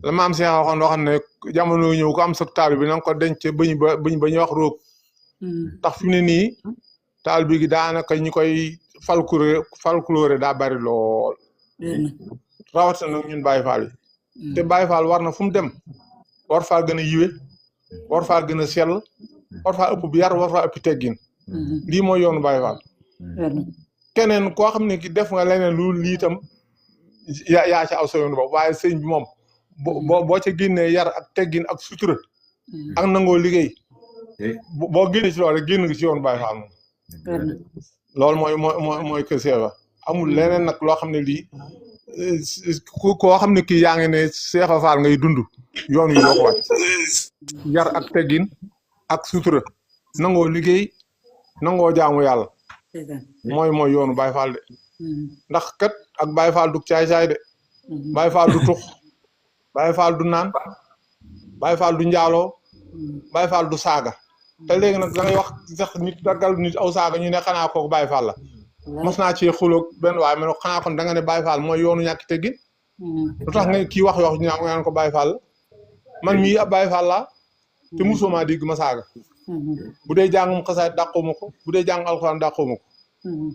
la maam Cheikh waxoon loo xam ne jamono ñëw ko am sa taal bi na nga ko denc bañ ba ñu wax róog ndax fi mu ne nii taal bi gi daanaka ñu koy falkuloore daa bari lool rawatina nag ñun Baye Fall yi te Baye Fall war na fu mu dem war faa gën a yiwe war faa gën a sell war faa ëpp bi yar war faa ëpp teggin lii mooy yoonu Baye Fall keneen koo xam ne ki def nga leneen lu lii itam yaa ca aw sa yoonu bopp waaye sëñ bi moom boo ca génnee yar ak teggin ak sutura ak nangoo liggéey boo génnee ci loolu rek génn nga ci yoonu Baye Fall moom loolu mooy kër Seex amul leneen nag loo xam ne lii koo xam ne kii yaa ngi ne Seex Faal ngay dund yoon wi doo ko wàcc yar ak teggin ak sutura nangoo liggéey nangoo jaamu yàlla mooy yoonu Baye Fall de ndax kat ak Baye Fall du caay-caay de Baye Fall du tux Baye Fall du naan Baye Fall du njaaloo Baye Fall du saaga te léegi nag da ngay wax sax nit daggal nit aw saaga ñu ne xanaa kooku Baye Fall la mos naa ci xuloog benn waaye ma ne xanaa kon da nga ne Baye Fall mooy yoonu ñàkk teggin lu tax nga kii wax ñu naan ko Baye Fall man mii ab Baye Fall laa te musuma dégg ma saaga bu dee jàngum xasaay dàquma ko bu dee jàng alxuraan dàquma ko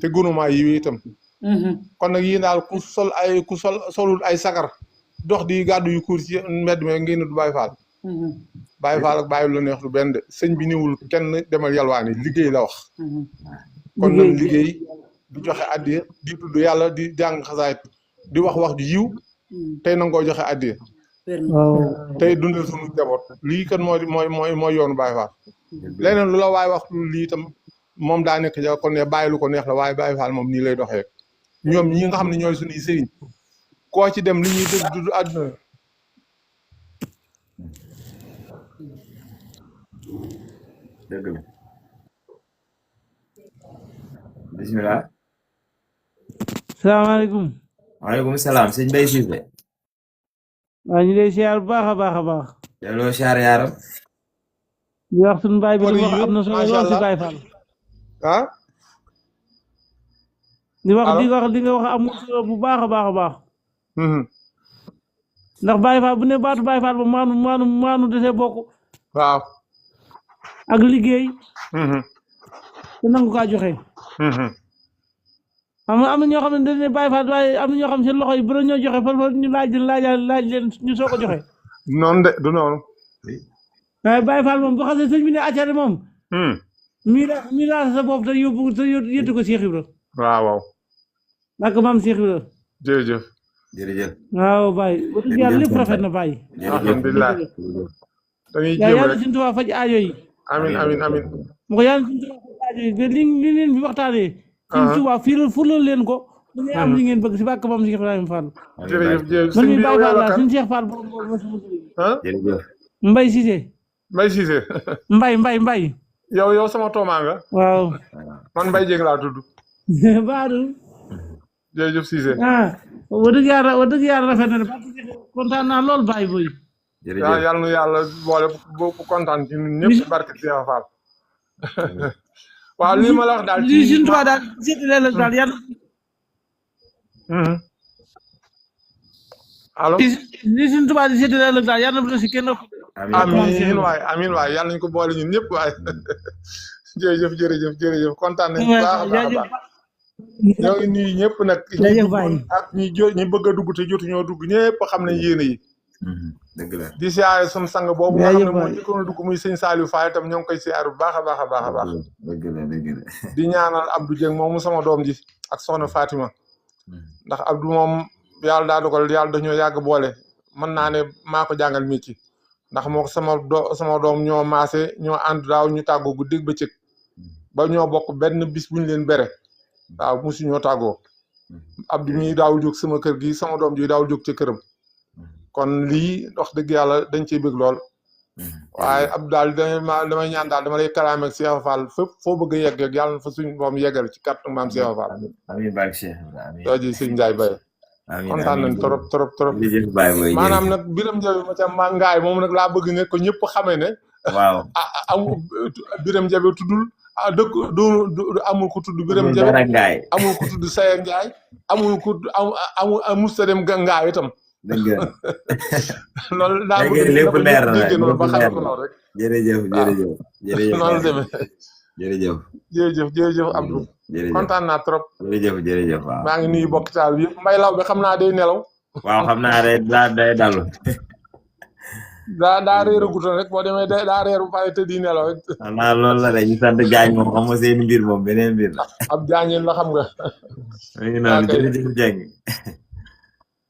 te gënumaa yi itam kon nag yii daal ku solul ay sagar dox di gàddu yu kuur ci mbedd mi ngeen du Baye Fall Baye Fall ak bàyyi lu neex du benn de sëñ bi niwul kenn demal yalwaani liggéey la wax kon nag liggéey di joxe addiya di tudd yàlla di jàng xasaayit di wax ju yiw tey nangoo joxe addiya tey dundal suñu njaboot lii kan mooy yoonu Baye Fall leneen lu la waaye wax lii itam moom daa nekk ja kon ne bàyyi lu ko neex la waaye Baye Fall moom nii lay doxee ñoom ñi nga xam ne ñooy suñuy sëriñ koo ci dem li ñuy du àdduna dëgg la bismillah salaamaaleykum waaleykum salaam sëñ Bay Cissé waaw ñu lay siyaar bu baax a baax a baax. delloo siyaar yaaram. di wax suñu baay bi li wax am na solo lool si Baye Fall. ah. di wax di nga wax am solo bu baax a baax a baax. ndax Baye Fall bu ne baatu Baye Fall ba maanu dese bokk. waaw. ak liggéey. te nangu kaa joxe. am na ñoo xam ne dañ ne Baye Fall waaye am na ñoo xam ne seen loxo yi bu ñoo joxe fa ñu laaj leen ñu soog a joxe. noonu de du noonu. waaye Baye Fall moom bu xasee sëñ bi ne accaare moom. mii laa sa bopp te yóbbu te yëttu ko Cheikh Ibra. waaw. ak maam Cheikh Ibra. jërëjëf. jërëjëf. waaw Baye. wax dëgg yàlla lépp rafet na Baye. alhamdulilah. dañuy jéem yàlla suñu Tuubaa faj aajo yi. amiin. mu ko yàlla suñu Tuubaa faj aajo yi te li leen fi waxtaanee. suñu Tuubaa fulal leen ko. da ngay am li ngeen bëgg si bàkk maam Cheikh Ibrahima Fall. jërëjëf man mii Baye Fall laa suñu Cheikh Fall borom jërëjëf. Mbay Cissé. Mbay Cissé. Mbay. yow sama toomaa nga. waaw. man Mbay Jéeg laa tudd. Baadu. jërëjëf Cissé. wax dëgg yàlla rafet na de parce que kontaan naa lool Baye Boy. jërëjëf yàlla nu yàlla boole bu kontaan ci ñun ñëpp barke Cheikh Fall. waaw lii ma la wax daal lii suñu Tuubaa daal séddale la daal yàlla. allo. lii suñu Tuubaa di séddale la daal yàlla na si kenn. amiin waay yàlla nañu ko boole ñun ñëpp waay. jërëjëf kontaan nañu bu baax a baax. ñoo ngi nuyu ñëpp nag. ak ñi bëgg a dugg te jotu ñoo dugg ñëpp xam nañ yéene yi. dëgg la di siyaare sunu sang boobu nga xam ne moo njëkkoon a dugg muy sëñ Saliou Fall itam ñoo ngi koy siyaare bu baax a baax. dëgg la. di ñaanal Abdou Dieng moomu sama doom ji ak soxna Fatima. ndax Abdou moom yàlla daa dogal yàlla dañoo yàgg boole mën naa ne maa ko jàngal métier ndax moo ko sama doom ñoo maase ñoo ànd daaw ñu tàggoo guddi bëccëg ba ñoo bokk benn bis bu ñu leen bere waaw mosu ñoo tàggoo Abdou mii daawul jóg sama kër gi sama doom ji daawul jóg ca këram kon lii wax dëgg yàlla dañ ciy bëgg lool waaye Abdou daal damay ñaan daal dama lay kalaame ak Cheikh Fall fépp foo bëgg a yegg ak yàlla na fa suñu boom yeggal ci kàttan maam Cheikh Fall. amiin barke Cheikh amiin. jooju sëñ Ndiaye Baye. kontaan nañ trop. maanaam nag Biram Jabi ma ca ma ngaay moom nag laa bëgg ne ko ñëpp xamee ne. waaw amul Biram Jabi tuddul amul ko tudd Biram Jabi amul ko tudd Saye Ngaay amul ko amul musta dem ngaay itam. dëgg la. loolu daa bëgg lépp leer na noonu ba xam ko noonu rek. jërëjëf. noonu demee. jërëjëf Abdou. kontaan naa trop. jërëjëf waaw. maa ngi nuyu bokk taal bi yëpp Mbay Law bi xam naa day nelaw. waaw xam naa day dalu. daa réer a gutoon rek boo demee daa réer bu pare te di nelaw rek. xam naa loolu la rek ñu sant Jaañ moom xam nga seen mbir moom beneen mbir la. ab jaañeen la xam nga. mi ngi noonu jërëjëf Jeng.